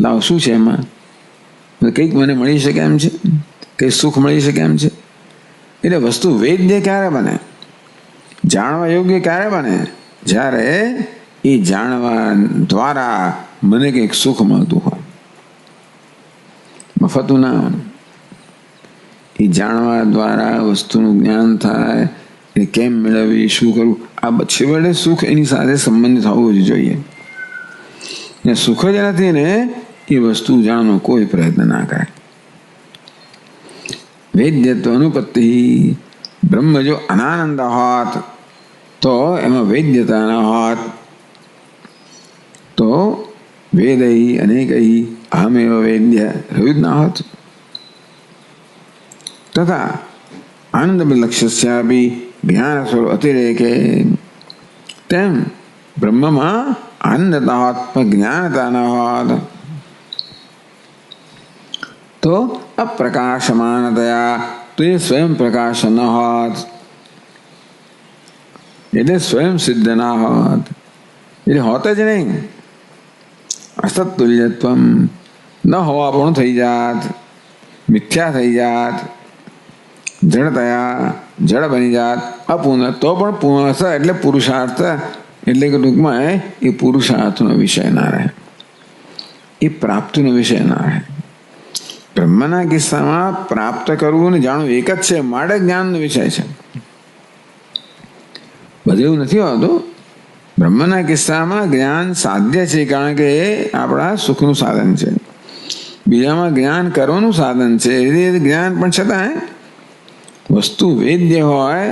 લાવ શું છે એમાં, કંઈક મને મળી શકે એમ છે, કંઈક સુખ મળી શકે એમ છે. એટલે વસ્તુ વૈદ્ય ક્યારે બને? જાણવા યોગ્ય ક્યારે બને? જ્યારે એ જાણવા દ્વારા મને કંઈક સુખ મળતું હોય, મફતું ના હોય. એ જાણવા દ્વારા વસ્તુનું જ્ઞાન થાય, એ કેમ મેળવવી, શું કરવું, આ છેવટે સુખ એની સાથે સંબંધિત હોવું જ જોઈએ. સુખ જ નથી ને એ વસ્તુ જાણવાનો કોઈ પ્રયત્ન ના કરે. વૈદ્યત્વ અનુપત્તિ. બ્રહ્મ જો અનાનંદ હોત તો એમાં વૈદ્યતા ન હોત તો વેદૈ અનેકૈ અહમેવ વૈદ્ય રહ્યું જ ના હોત. તથા આનંદ લક્ષ્યસ્યાપી જ્ઞાન સ્વરૂપ અતિરેકે તેમ બ્રહ્મમાં આનંદતા હોત પણ જ્ઞાનતા ન હોત તો અપ્રકાશમાનતયા તો એ સ્વયં પ્રકાશ ન હોત, એટલે સ્વયં સિદ્ધ ના હોત, એટલે હોત જ નહીં. અસતુલ્યત્વ ન હોવા પણ થઈ જાત, મિથ્યા થઈ જાત, જડતયા જડ બની જાત, અપૂર્ણ તો પણ પૂર્ણ એટલે પુરુષાર્થ, એટલે કે ટૂંકમાં એ પુરુષાર્થનો વિષય ના રહે, એ પ્રાપ્તિનો વિષય ના રહે. બ્રહ્મના કિસ્સામાં પ્રાપ્ત કરવું ને જાણવું એક જ છે, માટે જ્ઞાનનો વિષય છે. બધું એવું નથી હોતું. બ્રહ્મના કિસ્સામાં જ્ઞાન સાધ્ય છે, કારણ કે એ આપણા સુખનું સાધન છે. બીજામાં જ્ઞાન કરવાનું સાધન છે, એ જ્ઞાન પણ છતાં વસ્તુ વેદ્ય હોય,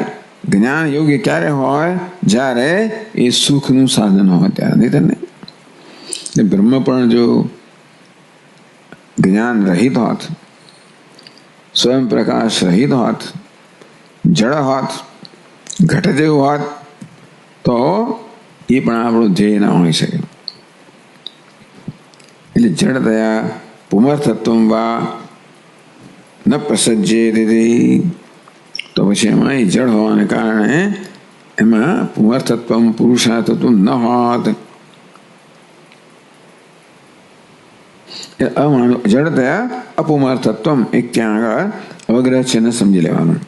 જ્ઞાન યોગ્ય ક્યારે હોય, જ્યારે એ સુખનું સાધન હોય ત્યારે. નહીં તને બ્રહ્મ પણ જો જ્ઞાન રહિત હોત, સ્વયં પ્રકાશ રહિત હોત, જળ હોત, ઘટ જેવું હોત, તો એ પણ આપણું ધ્યેય ના હોઈ શકે. એટલે જડતયા પુમર્થત્વ વા ન પ્રસજ્જેતિ, તો પછી એમાં એ જળ હોવાને કારણે એમાં પુમર્થત્વ પુરુષાર્થત્વ ન હોત. જડતયા અપુમર્થત્વ એક ત્યાં આગળ અવગ્રહ છે ને સમજી લેવાનું.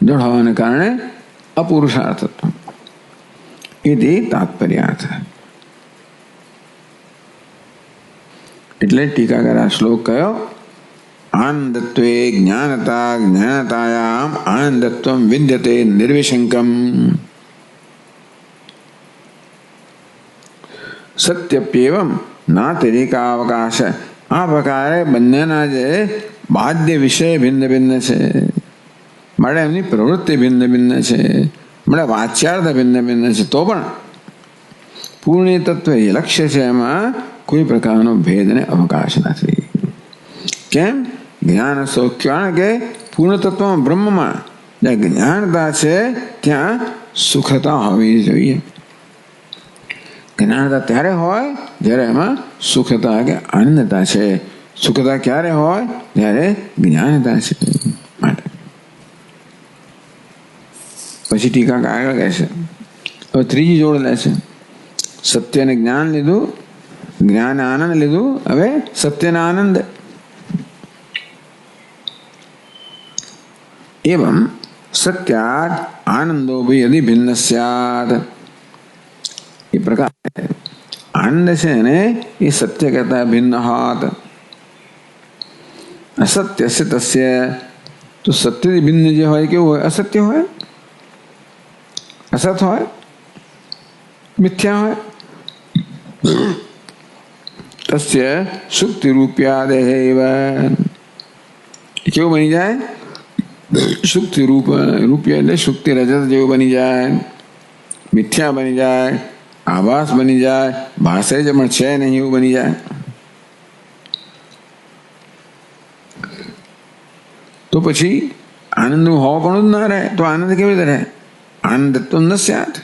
જળ હોવાને કારણે અપુરુષાર્થત્વ એ તાત્પર્યાર્થ. એટલે ટીકાકાર આ શ્લોક કયો? આનંદત્વે જ્ઞાનતા જ્ઞાનતાયામ આનંદત્વ વિદ્યતે નિર્વિશંકમ સત્યપ્યેવમ નાતિરેકાવકાશ. આ પ્રકારે બંનેના જે બાહ્ય વિષય ભિન્ન ભિન્ન છે, માટે એમની પ્રવૃત્તિ ભિન્ન ભિન્ન છે, માટે વાચ્યાર્થ ભિન્ન ભિન્ન છે, તો પણ પૂર્ણ તત્વ એ લક્ષ્ય છે, એમાં કોઈ પ્રકારનો ભેદ ને અવકાશ નથી. કેમ? જ્ઞાન સૌખ્ય, કે પૂર્ણ તત્વમાં બ્રહ્મમાં જ્યાં જ્ઞાનતા છે ત્યાં સુખતા હોવી જોઈએ. જ્ઞાનતા ત્યારે હોય જ્યારે એમાં સુખતા કે આનંદતા છે. સુખતા ક્યારે હોય? જ્યારે જ્ઞાનતા છે. માટે પછી ટીકા આગળ કહે છે, હવે ત્રીજી જોડ લે છે. સત્ય ને જ્ઞાન લીધું, જ્ઞાન આનંદ લીધું, હવે સત્યના આનંદ. એવં સત્યાત આનંદો ભી યદિ ભિન્ન સ્યાત. એ પ્રકાર આનંદ છે ને એ સત્ય કરતા ભિન્ન હોત. અસત્ય છે તસ્ય, તો સત્યથી ભિન્ન જે હોય કેવું હોય? અસત્ય હોય, અસત હોય, મિથ્યા હોય. તસ્ય સુક્તિ રૂપ્યાદેહ કેવું બની જાય? સુક્તિ રૂપિયા એટલે સુક્તિ રજત જેવું બની જાય, મિથ્યા બની જાય, આભાસ બની જાય, ભાષે જ પણ છે નહીં એવું બની જાય. તો પછી આનંદનું હોવા પણ જ ના રહે, તો આનંદ કેવી રીતે રહે? આનંદ તો ન સ્યાત.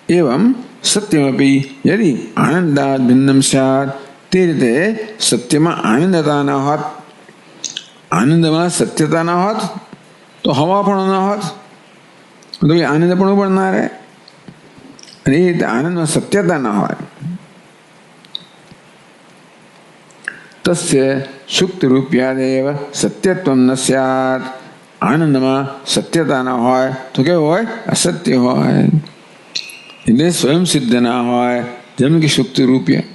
એવમ સત્યમપી યદિ આનંદાદ ભિન્નમ સ્યાત, તે રીતે સત્યમાં આનંદતા ન હોત, આનંદમાં સત્યતા ન હોત, તો હવા પણ ન હોત, તો એ આનંદ પણ ના રહે. અને એ રીતે આનંદમાં સત્યતા ન હોય, તસ્ય સુક્તિ રૂપ્યાદેવ સત્યત્વ ન સ્યાત. આનંદમાં સત્યતા ન હોય તો કેવું હોય? અસત્ય હોય, એટલે સ્વયં સિદ્ધ ના હોય. જેમ કે સુક્તિ રૂપિયા,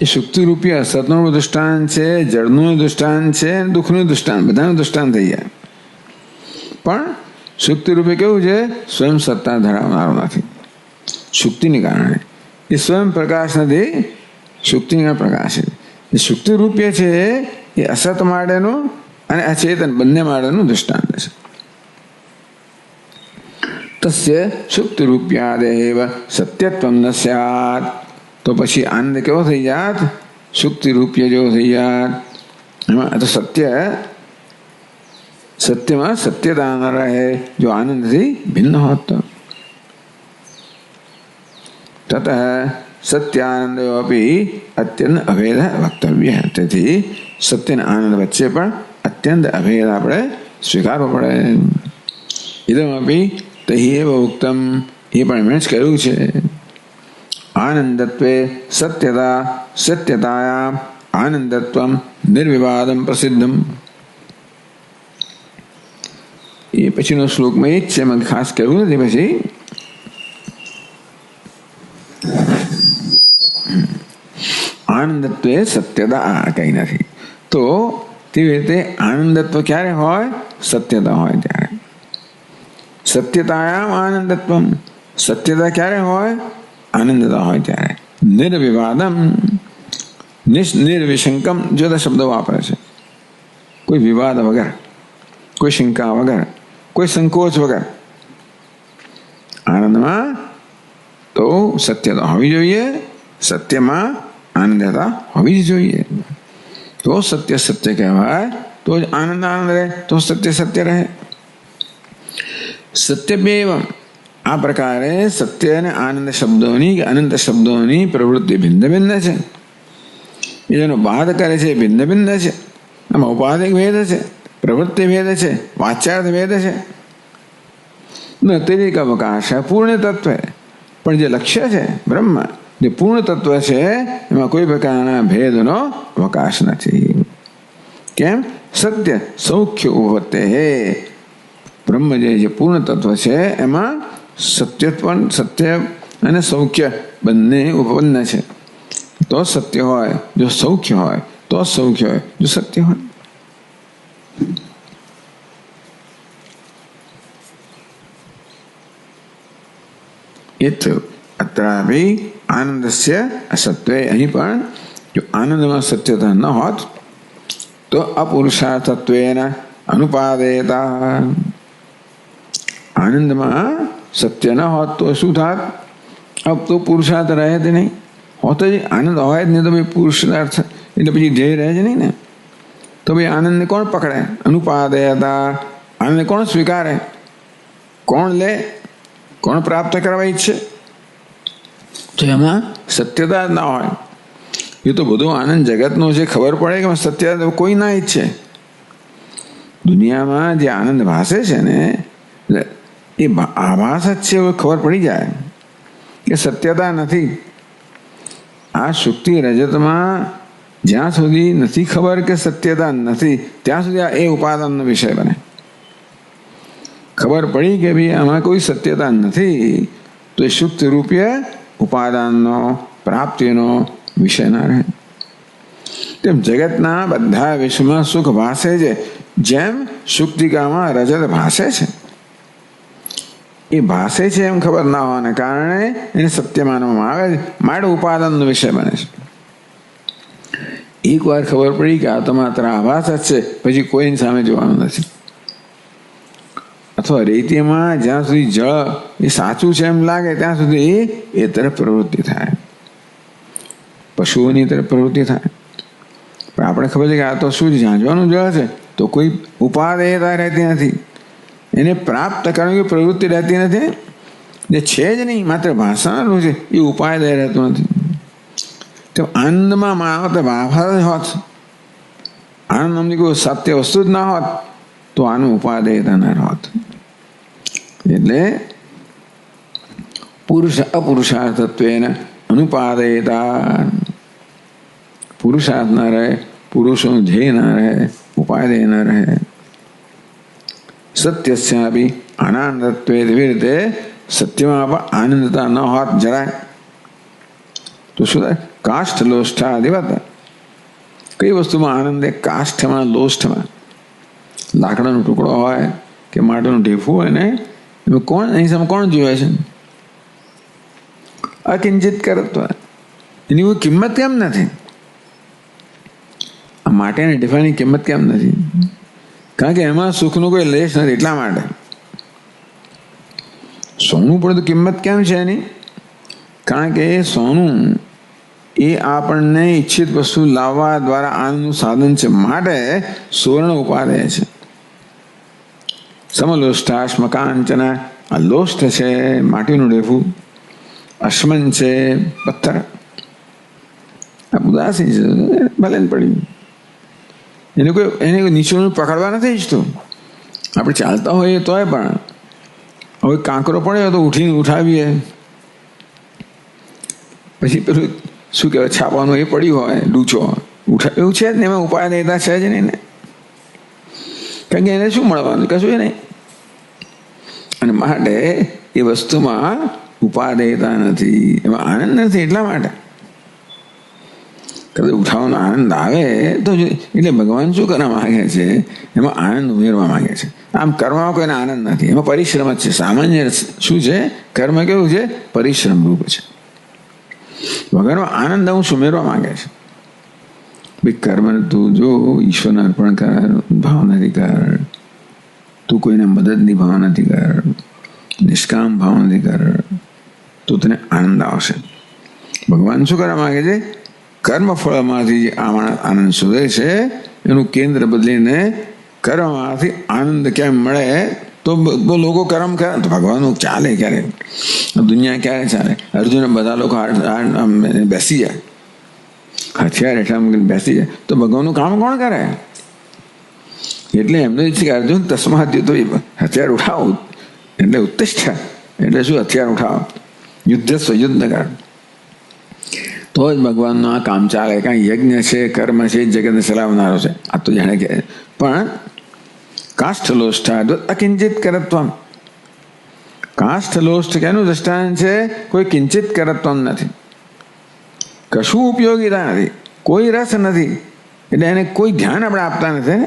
એ સુક્તિ રૂપિયા સતનું દૃષ્ટાંત છે, જળનું દૃષ્ટાંત છે, દુઃખનું દૃષ્ટાંત, બધાનું દૃષ્ટાંત થઈ જાય. પણ સુક્તિ રૂપે કેવું છે? સ્વયં સત્તા ધરાવનારો નથી. સુક્તિને કારણે એ સ્વયં પ્રકાશ નથી, સુક્તિના પ્રકાશ છે. એ સુક્તિ રૂપિયા છે એ અસત માટેનું અને અચેતન બંને માટેનું દૃષ્ટાંત છે. તસ્ય સુક્તિ રૂપ્યાદેવ સત્યત્વ ન સ્યાત. તો પછી આનંદ કેવો થઈ જાત? સુક્તિ રૂપ્ય જેવો થઈ જાત. એમાં તો સત્યમાં સત્યતા ન રહે, જો આનંદથી ભિન્ન હોત તો. ततः सत्यानंदोपि अत्यंत अभेद वक्तव्य है. તેથી સત્ય અને આનંદ વચ્ચે પણ અત્યંત અભેદ આપણે સ્વીકારવો પડે. ઇદમપી તૈ એવ ઉક્તમ, એ પણ એમણે જ કહ્યું છે. આનંદત્વે સત્યતા, સત્યતાયા આનંદત્વમ નિર્વિવાદમ પ્રસિદ્ધમ. એ પછીનો શ્લોકમાં એ જ છે, એમાં ખાસ કહ્યું નથી. પછી આનંદત્વે સત્યતા કઈ નથી. તો તેવી રીતે આનંદત્વ ક્યારે હોય? સત્યતા હોય ત્યારે. સત્યતાયામ આનંદત્વમ, સત્યતા ક્યારે હોય? આનંદતા હોય ત્યારે. નિર્વિવાદમ, નિર્વિશંકમ જુદા શબ્દો વાપરે છે. કોઈ વિવાદ વગર, કોઈ શંકા વગર, કોઈ સંકોચ વગર. આનંદમાં તો સત્યતા હોવી જોઈએ, સત્યમાં આનંદતા હોવી જ જોઈએ. તો સત્ય સત્ય કહેવાય, તો જ આનંદ આનંદ રહે, તો સત્ય સત્ય રહે. સત્યમેવ, આ પ્રકારે સત્ય અને આનંદ શબ્દોની કે અનંત શબ્દોની પ્રવૃત્તિ ભિન્ન ભિન્ન છે. એ જેનો બાદ કરે છે ભિન્ન ભિન્ન છે. આમાં ઉપાધિક ભેદ છે, પ્રવૃત્તિ ભેદ છે, વાચ્યાર્થ ભેદ છે. નૈતિક અવકાશ પૂર્ણ તત્વ, પણ જે લક્ષ્ય છે બ્રહ્મ, જે પૂર્ણ તત્વ છે, એમાં કોઈ પ્રકારના ભેદનો અવકાશ નથી. કેમ? સત્ય સૌખ્ય ઉપતે હે. બ્રહ્મ જે પૂર્ણ તત્વ છે એમાં સત્યત્વ, સત્ય અને સૌખ્ય બંને ઉપપન્ન છે. તો સત્ય હોય, જો સૌખ્ય હોય તો સૌખ્ય હોય, જો સત્ય હોય. એ થયું. અત્રાપી આનંદસ્ય અસત્વે, અહીં પણ જો આનંદમાં સત્યતા ન હોત તો અપુરુષાર્થત્વેન અનુપાદેતા. આનંદમાં સત્ય ન હોત તો શું થાત? અબ તો પુરુષાર્થ રહે જ નહીં. હોતો જ આનંદ હોય જ નહીં તો ભાઈ પુરુષાર્થ એટલે પછી ધ્યેય રહે જ નહીં ને. તો ભાઈ આનંદને કોણ પકડે? અનુપાદેયતા, આનંદને કોણ સ્વીકારે? કોણ લે? કોણ પ્રાપ્ત કરવા ઈચ્છે? તો એમાં સત્યતા જ ના હોય. એ તો બધું આનંદ જગતનો છે, ખબર પડે કે સત્યતા કોઈ ના ઈચ્છે. દુનિયામાં જે આનંદ ભાસે છે ને એ આભાસ જ છે, એવું ખબર પડી જાય કે સત્યતા નથી. આ શુક્તિ રજતમાં જ્યાં સુધી નથી ખબર કે સત્યતા નથી, ત્યાં સુધી આ એ ઉપાદાનનો વિષય બને. ખબર પડી કે ભાઈ આમાં કોઈ સત્યતા નથી, તો એ શુક્તિ રૂપીય ઉપાદાનનો, પ્રાપ્તિનો વિષય ના રહે. તેમ જગતના બધા વિશ્વમાં સુખ ભાસે છે, જેમ શુક્તિકામાં રજત ભાસે છે. એ ભાસે છે એમ ખબર ના હોવાને કારણે એને સત્ય માનવામાં આવે છે, માટે ઉપાદાનનો વિષય બને છે. એક વાર ખબર પડી કે આ તો માત્ર આભાસ જ છે, પછી કોઈની સામે જોવાનું નથી. અથવા રેતીમાં જ્યાં સુધી જળ એ સાચું છે એમ લાગે ત્યાં સુધી એ તરફ પ્રવૃત્તિ થાય, પશુઓની તરફ પ્રવૃત્તિ થાય. પણ આપણે ખબર છે કે આ તો શું ઝાંઝવાનું જળ છે, તો કોઈ ઉપાદેયતા રહેતી નથી. એને પ્રાપ્ત કરવાની પ્રવૃત્તિ રહેતી નથી. જે છે જ નહીં, માત્ર ભાષાનું છે, એ ઉપાય રહેતું નથી. તો આનંદમાં માનવ ભાષા જ હોત, આનંદ નામની કોઈ સત્ય વસ્તુ જ ના હોત તો આનું ઉપાદેયતા ના હોત. એટલે પુરુષ અપુરુષાર્થત્વેન અનુપાદેયતા. પુરુષાર્થ ના રહે, પુરુષોનું ધ્યેય ના રહે, ઉપાદેય ના રહે. સત્યસ્યાપી આનંદત્વે, એવી રીતે સત્યમાં પણ આનંદતા ન હોત જરાય તો શું થાય? કાષ્ઠ લોષ્ઠાદિવત. કઈ વસ્તુમાં આનંદ? કાષ્ઠમાં, લોષ્ઠમાં. લાકડાનો ટુકડો હોય કે માટીનું ઢેફું હોય ને, એમાં કોણ અહીં સામે કોણ જોવે છે? અકિંચિત કરત્વ. એની કોઈ કિંમત કેમ નથી? આ માટીના ઢેફાની કિંમત કેમ નથી? કારણ કે એમાં સુખનો કોઈ લેશ નથી, એટલા માટે. સોનું પણ તો કિંમત કેમ છે એની? કારણ કે સોનું એ આપણને ઈચ્છિત વસ્તુ લાવવા દ્વારા આનંદનું સાધન છે, માટે સુવર્ણ ઉપાદેય છે. સમલોષ્ઠાશ્મકાંચન, આ લોષ્ઠ છે, માટીનું ઢેફું. અશ્મન છે પથ્થર, આ ઉદાસી છે, ભલે પડી. એને કોઈ નીચેનું પકડવા નથી ઈચ્છતું. આપણે ચાલતા હોઈએ તોય પણ હવે કાંકરો પડ્યો તો ઉઠીને ઉઠાવીએ, પછી પેલું શું કહેવાય છાપવાનું એ પડ્યું હોય ડૂચો એવું છે જ ને, એમાં ઉપાય દેતા છે જ નહીં ને, કારણ કે એને શું મળવાનું, કશું નહીં. અને માટે એ વસ્તુમાં ઉપાદેયતા નથી, એમાં આનંદ નથી. એટલા માટે કદાચ ઉઠાવવાનો આનંદ આવે તો એટલે ભગવાન શું કરવા માગે છે, એમાં આનંદ ઉમેરવા માગે છે. આમ કર્મમાં કોઈને આનંદ નથી, એમાં પરિશ્રમ જ છે. સામાન્ય શું છે, કર્મ કેવું છે, પરિશ્રમ રૂપ છે. વગરમાં આનંદ અંશ ઉમેરવા માંગે છે. ભાઈ કર્મ તું જો ઈશ્વરને અર્પણ કર, ભાવનાથી કર, તું કોઈને મદદની ભાવનાથી કર, નિષ્કામ ભાવનાથી કર, તો તને આનંદ આવશે. ભગવાન શું કરવા માંગે છે, કર્મ ફળમાંથી જે આનંદ શોધે છે એનું કેન્દ્ર બદલીને કર્મમાંથી આનંદ કેમ મળે, તો લોકો કર્મ કરે તો ભગવાનનું ચાલે ક્યારે, દુનિયા ક્યારે ચાલે. અર્જુન બધા લોકો બેસી જાય, હથિયાર હેઠળ મૂકીને બેસી જાય તો ભગવાનનું કામ કોણ કરે? એટલે એમને છે કે અર્જુન તસ્માત તો હથિયાર ઉઠાવો, એટલે ઉત્તિષ્ઠ એટલે શું, હથિયાર ઉઠાવો, યુદ્ધ સ્વયુદ્ધ કર, તો જ ભગવાનનું આ કામ ચાલે. કાંઈ યજ્ઞ છે, કર્મ છે, જગતને ચલાવનારો છે. આ તો જાણે કે પણ કાષ્ઠલોષ્ઠ અકિંચિત કરત્વમ. કાષ્ઠલોષ્ઠ કેનું દ્રષ્ટાંત છે, કોઈ કિંચિત કરત્વમ નથી, કશું ઉપયોગીતા નથી, કોઈ રસ નથી, એટલે એને કોઈ ધ્યાન આપણે આપતા નથી.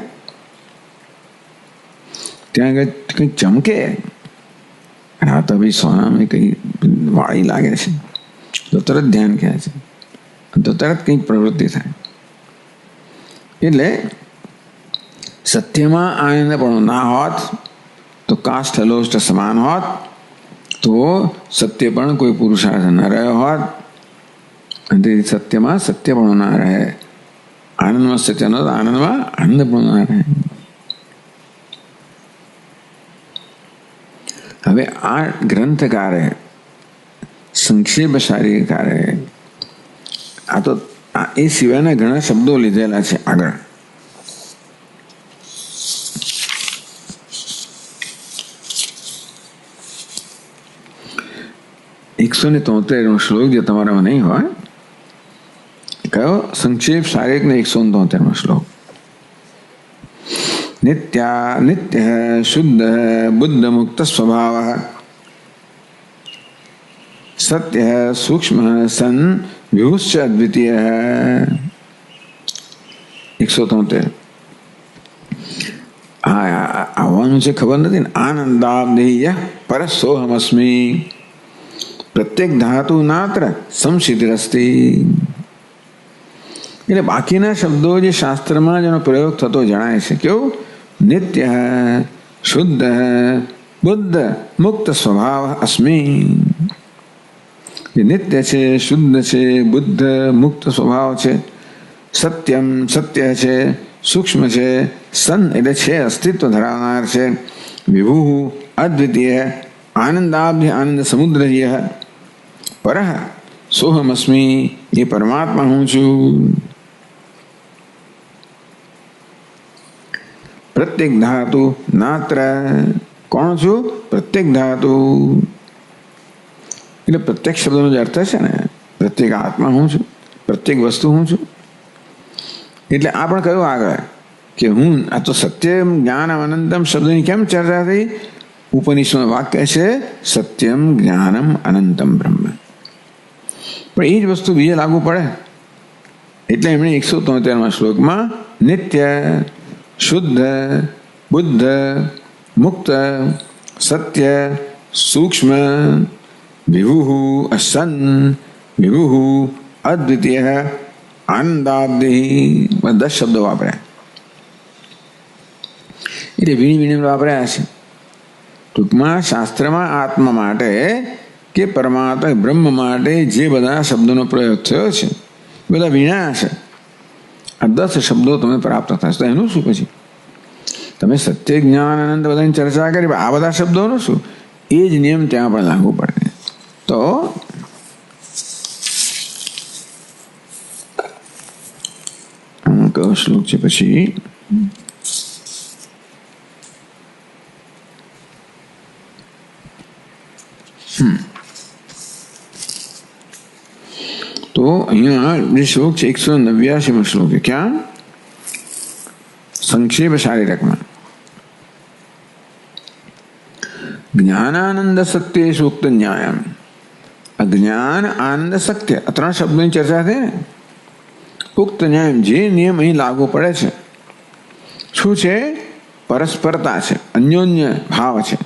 ત્યાં આગળ કંઈક ચમકે, આ તો ભાઈ સોનામાં કંઈ વાળી લાગે છે, તો તરત ધ્યાન કહે છે, તો તરત કંઈક પ્રવૃત્તિ થાય. એટલે સત્યમાં આનંદ પણ ના હોત તો કાષ્ઠલોષ્ઠ સમાન હોત, તો સત્ય પણ કોઈ પુરુષાર્થ ન રહ્યો હોત. અને સત્યમાં સત્ય પણ ના રહે, આનંદમાં સત્ય ન, આનંદમાં આનંદ પણ ના રહે. હવે આ ગ્રંથકારે સંક્ષેપ શારીરિકારે આ તો એ સિવાયના ઘણા શબ્દો લીધેલા છે આગળ. એકસો ને 73 શ્લોક જે તમારામાં નહીં હોય, કયો સંક્ષેપ શારીરિક ને 173 શ્લોક. નિત્ય શુદ્ધ બુદ્ધ મુક્ત સ્વભાવ સત્ય સૂક્ષ્મ સન વિભુશ્ચ અદ્વિતીય. 173 આવવાનું છે ખબર નથી ને. આનંદાબ્દેય પરસોહમસ્મી પ્રત્યેક ધાતુ નાત્ર સંસિદ્ધિરસ્તિ. એટલે બાકીના શબ્દો જે શાસ્ત્રમાં જેનો પ્રયોગ થતો જણાય છે. કેવું? નિત્ય શુદ્ધ બુદ્ધ મુક્ત સ્વભાવ અસ્મી. જે નિત્ય છે, શુદ્ધ છે, બુદ્ધ મુક્ત સ્વભાવ છે, સત્યમ સત્ય છે, સૂક્ષ્મ છે, સન એટલે છે, અસ્તિત્વ ધરાવનાર છે, વિભુ અદ્વિતીય આનંદાબ્ધિ આનંદ સમુદ્રય પરઃ સોહમસ્મી એ પરમાત્મા હું છું. પ્રત્યેક ધાતુ નાત્ર કોણ છું? પ્રત્યેક ધાતુ એટલે પ્રત્યેક શબ્દનો જે અર્થ છે ને, પ્રત્યેક આત્મા હું છું, પ્રત્યેક વસ્તુ હું છું. એટલે આ પણ કહ્યું આગળ કે હું આ તો સત્યમ જ્ઞાનમ અનંતમ શબ્દની કેમ ચર્ચા થઈ? ઉપનિષદનું વાક્ય છે સત્યમ જ્ઞાનમ અનંતમ બ્રહ્મ. પણ એ જ વસ્તુ બીજે લાગુ પડે એટલે એમણે 173 શ્લોકમાં નિત્ય શુદ્ધ બુદ્ધ મુક્ત સત્ય સૂક્ષ્મ વિભુ અસન વિભુ અદ્વિતીય આનંદાબ્ધિ 10 શબ્દો વાપર્યા. એટલે વીણી વાપર્યા છે. ટૂંકમાં શાસ્ત્રમાં આત્મા માટે કે પરમાત્મા બ્રહ્મ માટે જે બધા શબ્દોનો પ્રયોગ થયો છે બધા વીણાયા છે. આ 10 શબ્દો તમે પ્રાપ્ત થશે. તો એનું શું? પછી તમે સત્ય જ્ઞાન આનંદ બધાની ચર્ચા કરી, આ બધા શબ્દોનું શું? એ જ નિયમ ત્યાં પણ લાગુ પડે. તો કયો શ્લોક છે પછી? તો અહીંયા જે શ્લોક છે 189 શ્લોક છે. ક્યાં? સંક્ષેપ શારીરકમાં. જ્ઞાનાનંદ સત્ય સૂક્ત ન્યાયમ. અજ્ઞાન આનંદ સત્ય આ ત્રણ શબ્દોની ચર્ચા થઈ ને. ઉક્ત ન્યાયમ જે નિયમ અહીં લાગુ પડે છે શું છે? પરસ્પરતા છે, અન્યોન્ય ભાવ છે.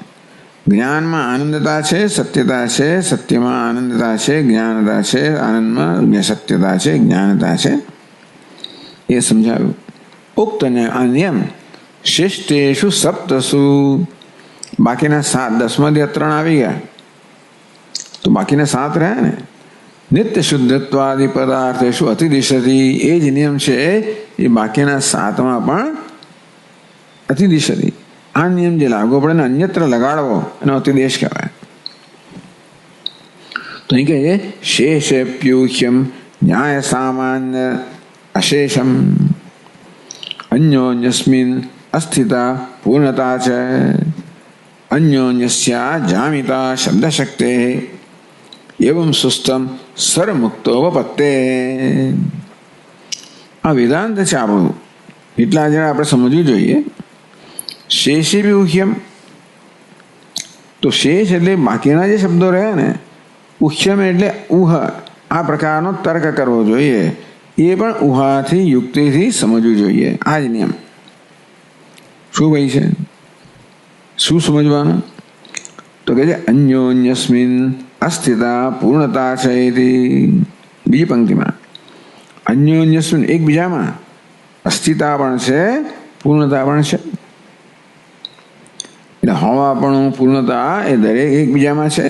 જ્ઞાનમાં આનંદતા છે, સત્યતા છે, સત્યમાં આનંદતા છે, જ્ઞાનતા છે, આનંદમાં સત્યતા છે, જ્ઞાનતા છે. એ સમજાવ્યું. ઉક્ત નિયમ શિષ્ટેષુ સપ્તસુ. બાકીના 7, 10માંથી 3 આવી ગયા તો બાકીના 7 રહ્યા ને. નિત્ય શુદ્ધત્વાદિ પદાર્થેષુ અતિદિશતી. એ જ નિયમ છે એ બાકીના 7માં પણ અતિદિશતી. આ નિયમ જે લાગુ પડે ને અન્યત્ર લગાડવો એનો અતિદેશ કહેવાય. તો અહીં કહે શેષેપ્યુહ્યમ ન્યાય સામાન્ય અશેષમ અન્યોન્યસ્મિન અસ્થિતા પૂર્ણતા છે અન્યોન્યસ્યા જામિતા શબ્દશક્તે એવં સુસ્તમ સરમુક્તો વપત્તે. આ વેદાંત છે આપણું. એટલા જરા આપણે સમજવું જોઈએ. શેષી ઉહ્યમ. તો શેષ એટલે બાકીના જે શબ્દો રહ્યા ને, ઉહ્યમ એટલે ઉહ. આ પ્રકારનો તર્ક કરવો જોઈએ. એ પણ ઉહાથી યુક્તિથી સમજવું જોઈએ. આ જ નિયમ. શું ભાઈ છે? શું સમજવાનું? તો કહે છે અન્યોન્યસ્મિન અસ્થિતા પૂર્ણતા છે. બીજી પંક્તિમાં અન્યોન્યસ્મિન એકબીજામાં અસ્થિતા પણ છે, પૂર્ણતા પણ છે. એટલે હોવાપણું, પૂર્ણતા એ દરેક એકબીજામાં છે.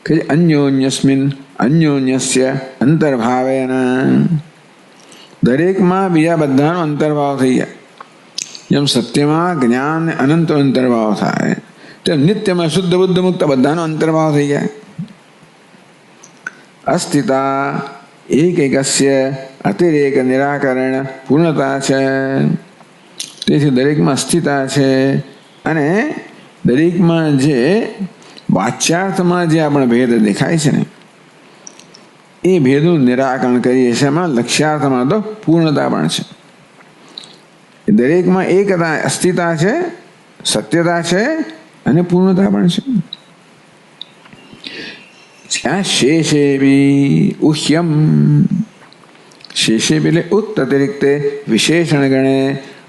કે અન્યોન્યસ્મિન અન્યોન્યસ્ય અંતર્ભાવેન. દરેકમાં બીજા બધાનો અંતર્ભાવ થઈ જાય. જેમ સત્યમાં જ્ઞાન અનંત અંતર્ભાવ થાય તેમ નિત્યમાં શુદ્ધ બુદ્ધ મુક્ત બધાનો અંતર્ભાવ થઈ જાય. અસ્થિતા એકસ્ય અતિરેક નિરાકરણ પૂર્ણતા છે. તેથી દરેકમાં અસ્થિતા છે અને દરેકમાં જે વાચ્યાર્થમાં જે આપણે ભેદ દેખાય છે ને એ ભેદનું નિરાકરણ કરીએ છીએ. એમાં લક્ષ્યાર્થમાં તો પૂર્ણતા પણ છે. દરેકમાં એકતા અસ્થિતા છે, સત્યતા છે અને પૂર્ણતા પણ છે. શેષેવી ઉહ્યમ. શેષેવી એટલે ઉત્ત અતિરિક્તે વિશેષણ ગણે.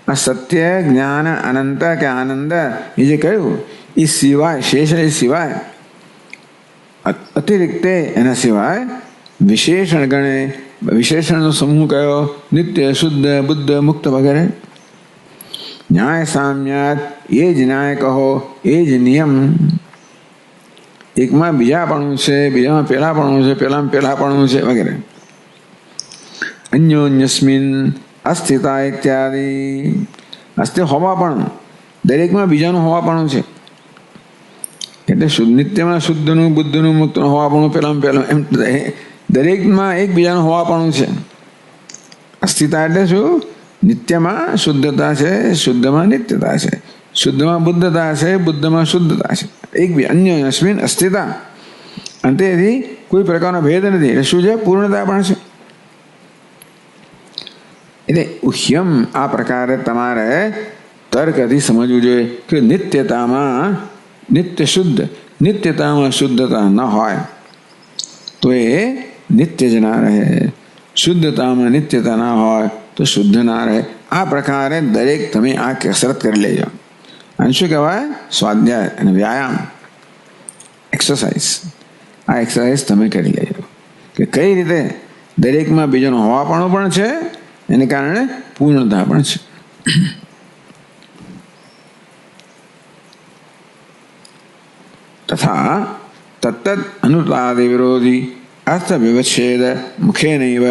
આ સત્ય, જ્ઞાન, અનંત કે આનંદ એ જે કહ્યું એ સિવાય, શેષ એ સિવાય, અતિરિક્તે એના સિવાય વિશેષણ ગણે. વિશેષણનો સમૂહ કયો? નિત્ય, શુદ્ધ, બુદ્ધ, મુક્ત વગેરે. ન્યાય સામ્યાત. એ જ ન્યાય કહો, એ જ નિયમ. એકમાં બીજાપણું છે, બીજામાં પેલાપણું છે, પેલામાં પેલાપણું છે વગેરે. અન્યોન્યસ્મિન અસ્થિતા ઇત્યાદિ. અસ્થિ હોવાપણું, દરેકમાં બીજાનું હોવાપણું છે. એટલે નિત્યમાં શુદ્ધનું, બુદ્ધનું, મુક્તનું હોવાપણું પેલામાં પેલું એમ દરેકમાં એકબીજાનું હોવાપણું છે. અસ્થિતા એટલે શું? નિત્યમાં શુદ્ધતા છે, શુદ્ધમાં નિત્યતા છે, શુદ્ધમાં બુદ્ધતા છે, બુદ્ધમાં શુદ્ધતા છે. એકબીજા અન્યોન્યસ્મિન અસ્થિતા. અને તેથી કોઈ પ્રકારનો ભેદ નથી. એટલે શું છે? પૂર્ણતા પણ છે. એટલે ઉહ્યમ આ પ્રકારે તમારે તર્કથી સમજવું જોઈએ કે નિત્યતામાં નિત્ય શુદ્ધ, નિત્યતામાં શુદ્ધતા ન હોય તો એ નિત્ય જ ના રહે. શુદ્ધતામાં નિત્યતા ના હોય તો શુદ્ધ ના રહે. આ પ્રકારે દરેક તમે આ કસરત કરી લેજો. અને શું કહેવાય? સ્વાધ્યાય અને વ્યાયામ, એક્સરસાઇઝ. આ એક્સરસાઇઝ તમે કરી લેજો કે કઈ રીતે દરેકમાં બીજાનું હોવાપણું પણ છે, એને કારણે પૂર્ણતા પણ છે. તથા તત્ત અનુતાદિ વિરોધી અર્થ વિવચ્છેદ મુખેનૈવ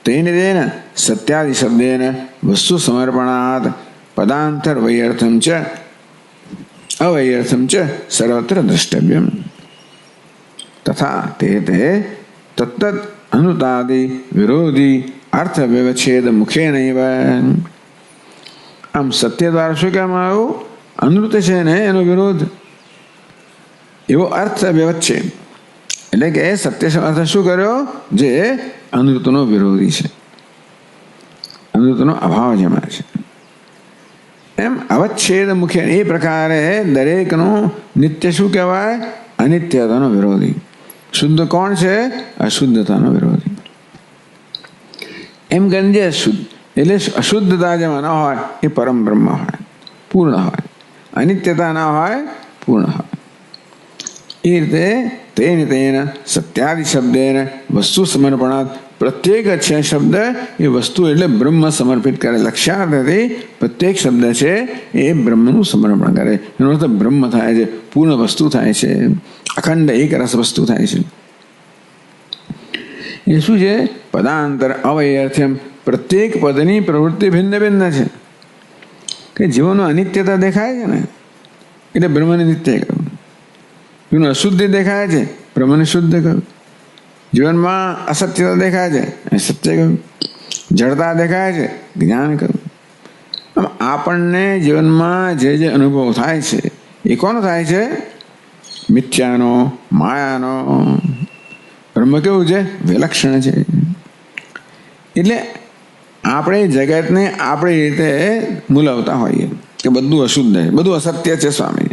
તેન તેન સત્યાદિ શબ્દેન વસ્તુ સમર્પણાત પદાંતર વૈયર્થમ ચ અવૈયર્થમ ચ સર્વત્ર દ્રષ્ટવ્યમ. તથા તે તત્ત અનુતાદિ વિરોધી અર્થ વ્યવચ્છેદ મુખે નૈવ. આમ સત્ય દ્વારા શું કહેવામાં આવ્યું? અનૃત છે ને એનો વિરોધ, એવો અર્થ વ્યવચ્છેદ. એટલે કે સત્ય અર્થ શું કર્યો? જે અનૃતનો વિરોધી છે, અનૃતનો અભાવ જેમાં છે. એમ અવચ્છેદ મુખ્ય એ પ્રકારે દરેકનું નિત્ય શું કહેવાય? અનિત્યતાનો વિરોધી. શુદ્ધ કોણ છે? અશુદ્ધતાનો વિરોધી. એમ કરીને જે શુદ્ધ એટલે અશુદ્ધતા જેમાં ન હોય એ પરમ બ્રહ્મ હોય, પૂર્ણ હોય. અનિત્યતા ના હોય, પૂર્ણ હોય. એ રીતે તેન તેન સત્યાદિ શબ્દેન વસ્તુ સમર્પણાત. પ્રત્યેક છે શબ્દ એ વસ્તુ એટલે બ્રહ્મ સમર્પિત કરે. લક્ષ્યાર્થથી પ્રત્યેક શબ્દ છે એ બ્રહ્મનું સમર્પણ કરે. એનો અર્થ બ્રહ્મ થાય છે, પૂર્ણ વસ્તુ થાય છે, અખંડ એક રસ વસ્તુ થાય છે. એ શું છે? પદાંતર અવૈર્થ્યમ. પ્રત્યેક પદની પ્રવૃત્તિ ભિન્ન ભિન્ન છે. કે જીવનમાં અનિત્યતા દેખાય છે ને એટલે બ્રહ્મને નિત્ય કહ્યું. જીવન અશુદ્ધિ દેખાય છે, બ્રહ્મને શુદ્ધ કહ્યું. જીવનમાં અસત્યતા દેખાય છે, સત્ય કહ્યું. જડતા દેખાય છે, જ્ઞાન કહ્યું. આમ આપણને જીવનમાં જે જે અનુભવ થાય છે એ કોનો થાય છે? મિથ્યાનો, માયાનો. બ્રહ્મ કેવું છે? વિલક્ષણ છે. એટલે આપણે જગતને આપણી રીતે મૂલવતા હોઈએ કે બધું અશુદ્ધ છે, બધું અસત્ય છે સ્વામી,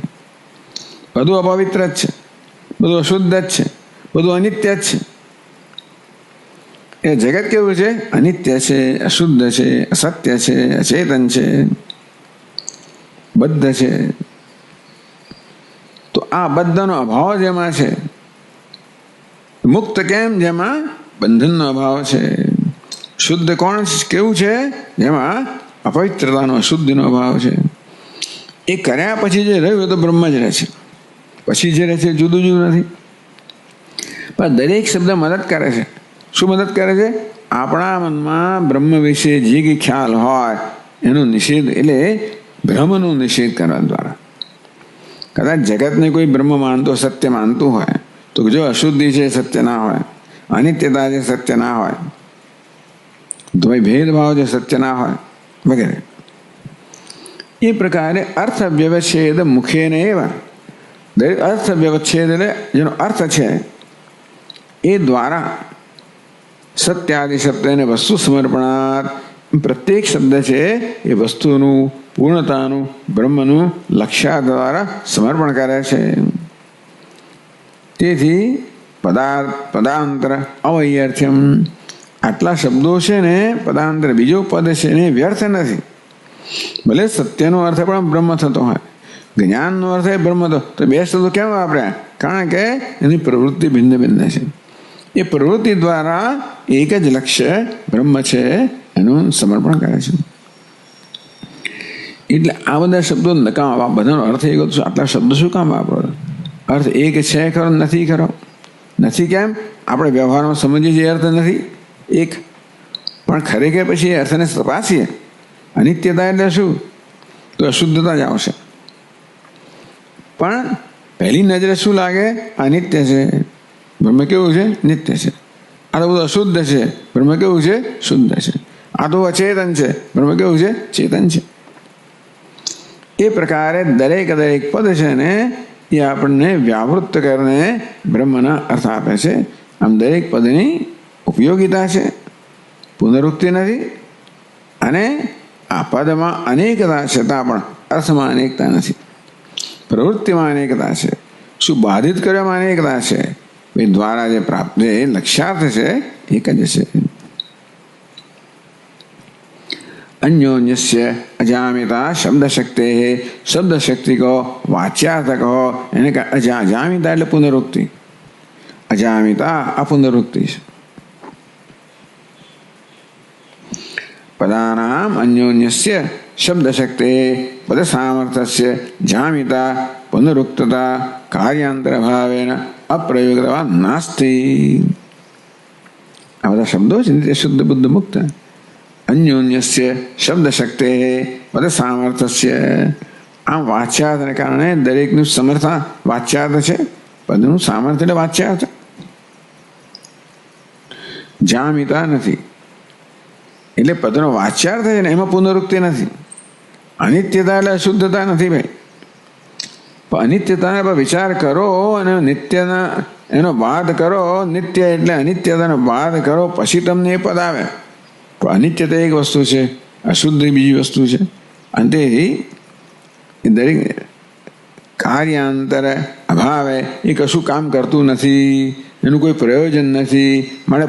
બધું અપવિત્ર જ છે, બધું અશુદ્ધ જ છે, બધું અનિત્ય જ છે. એ જગત કેવું છે? અનિત્ય છે, અશુદ્ધ છે, અસત્ય છે, અચેતન છે, બદ્ધ છે. તો આ બદ્ધનો અભાવ જેમાં છે, મુક્ત કેમ? જેમાં બંધનનો અભાવ છે. શુદ્ધ કોણ કેવું છે? જેમાં અપવિત્રતાનો, અશુદ્ધિનો અભાવ છે. એ કર્યા પછી જે રહ્યું તો બ્રહ્મ જ રહે છે. પછી જે રહે છે જુદું જુદું નથી. પણ દરેક શબ્દ મદદ કરે છે. શું મદદ કરે છે? આપણા મનમાં બ્રહ્મ વિશે જે કંઈ ખ્યાલ હોય એનો નિષેધ, એટલે ભ્રમનો નિષેધ કરવા દ્વારા. કદાચ જગતને કોઈ બ્રહ્મ માનતો, સત્ય માનતું હોય તો જો અશુદ્ધિ છે સત્ય ના હોય, અનિત્યતા છે સત્ય ના હોય, તો ભાઈ ભેદભાવ છે સત્ય ના હોય વગેરે. એ પ્રકારે અર્થ વ્યવચ્છેદ મુખેને એવા. દરેક અર્થ વ્યવચ્છેદ એટલે જેનો અર્થ છે એ દ્વારા સત્યાદિ શબ્દ એને વસ્તુ સમર્પણાત. પ્રત્યેક શબ્દ છે એ વસ્તુનું, પૂર્ણતાનું, બ્રહ્મનું લક્ષ્યાર્થ દ્વારા સમર્પણ કરે છે. તેથી પદાંતર અવૈર્થ્યમ. આટલા શબ્દો છે ને, પદાંતર બીજો પદ છે ને વ્યર્થ નથી. ભલે સત્યનો અર્થ પણ બ્રહ્મ થતો હોય, જ્ઞાનનો અર્થ એ બ્રહ્મ થતો, તો બે શબ્દો કેમ વાપર્યા? કારણ કે એની પ્રવૃત્તિ ભિન્ન ભિન્ન છે. એ પ્રવૃત્તિ દ્વારા એક જ લક્ષ્ય બ્રહ્મ છે એનું સમર્પણ કરે છે. એટલે આ બધા શબ્દો નકામા. બધાનો અર્થ એ ગયો. આટલા શબ્દો શું કામ વાપરો? અર્થ એક છે ખરો? નથી ખરો? નથી કેમ? આપણે વ્યવહારમાં સમજીએ જે અર્થ નથી એક, પણ ખરેખર પછી એ અર્થને તપાસીએ. અનિત્યતા એટલે શું? તો અશુદ્ધતા જ આવશે. પણ પહેલી નજરે શું લાગે? અનિત્ય છે, બ્રહ્મ કેવું છે? નિત્ય છે. આ તો બધું અશુદ્ધ છે, બ્રહ્મ કેવું છે? શુદ્ધ છે. આ તો અચેતન છે, બ્રહ્મ કેવું છે? ચેતન છે. એ પ્રકારે દરેક પદ છે ને એ આપણને વ્યાવૃત્ત કરીને બ્રહ્મના અર્થ આપે છે. આમ દરેક પદની ઉપયોગિતા છે, પુનરુક્તિ નથી. અને આ પદમાં અનેકતા છતાં પણ અર્થમાં અનેકતા નથી, પ્રવૃત્તિમાં અનેકતા છે. શું બાધિત કરવામાં અનેકતા છે? એ દ્વારા જે પ્રાપ્ત જે લક્ષ્યાર્થ છે એક જ છે. અન્યોન્યસ્ય અજામિતા શબ્દશક્તિ. શબ્દશક્તિ કહો, વાચ્યાર્થ કહો, એને અજામિતા એટલે પુનરુક્તિ, અજામિતા અપુનરુક્તિ છે. પદાનામ અન્યોન્યસ્ય શબ્દશક્તિ પદ સામર્થ્યસ્ય જામિતા પુનરુક્તતા કાર્યાંતર ભાવેન અપ્રયોગતા નાસ્તિ. આ બધા શબ્દો છે ને શુદ્ધ બુદ્ધ મુક્ત. અન્યોન્યસ્ય શબ્દશક્તિ પદ સામર્થ્યસ્ય. આમ વાચ્યાર્થને કારણે દરેકનું સમર્થ વાચ્યાર્થ છે. પદનું સામર્થ્ય એટલે વાચ્યાર્થ. જામિતા નથી. એટલે પદનો વાચ્યાર્થ છે ને એમાં પુનરુક્તિ નથી. અનિત્યતા એટલે અશુદ્ધતા નથી ભાઈ. પણ અનિત્યતાને પર વિચાર કરો અને નિત્યના એનો બાદ કરો. નિત્ય એટલે અનિત્યતાનો બાદ કરો પછી તમને એ પદ આવે. પણ અનિત્યતા એક વસ્તુ છે, અશુદ્ધ બીજી વસ્તુ છે. અને તે દરેક કાર્યાંતર અભાવે એ કશું કામ કરતું નથી, એનું કોઈ પ્રયોજન નથી. માટે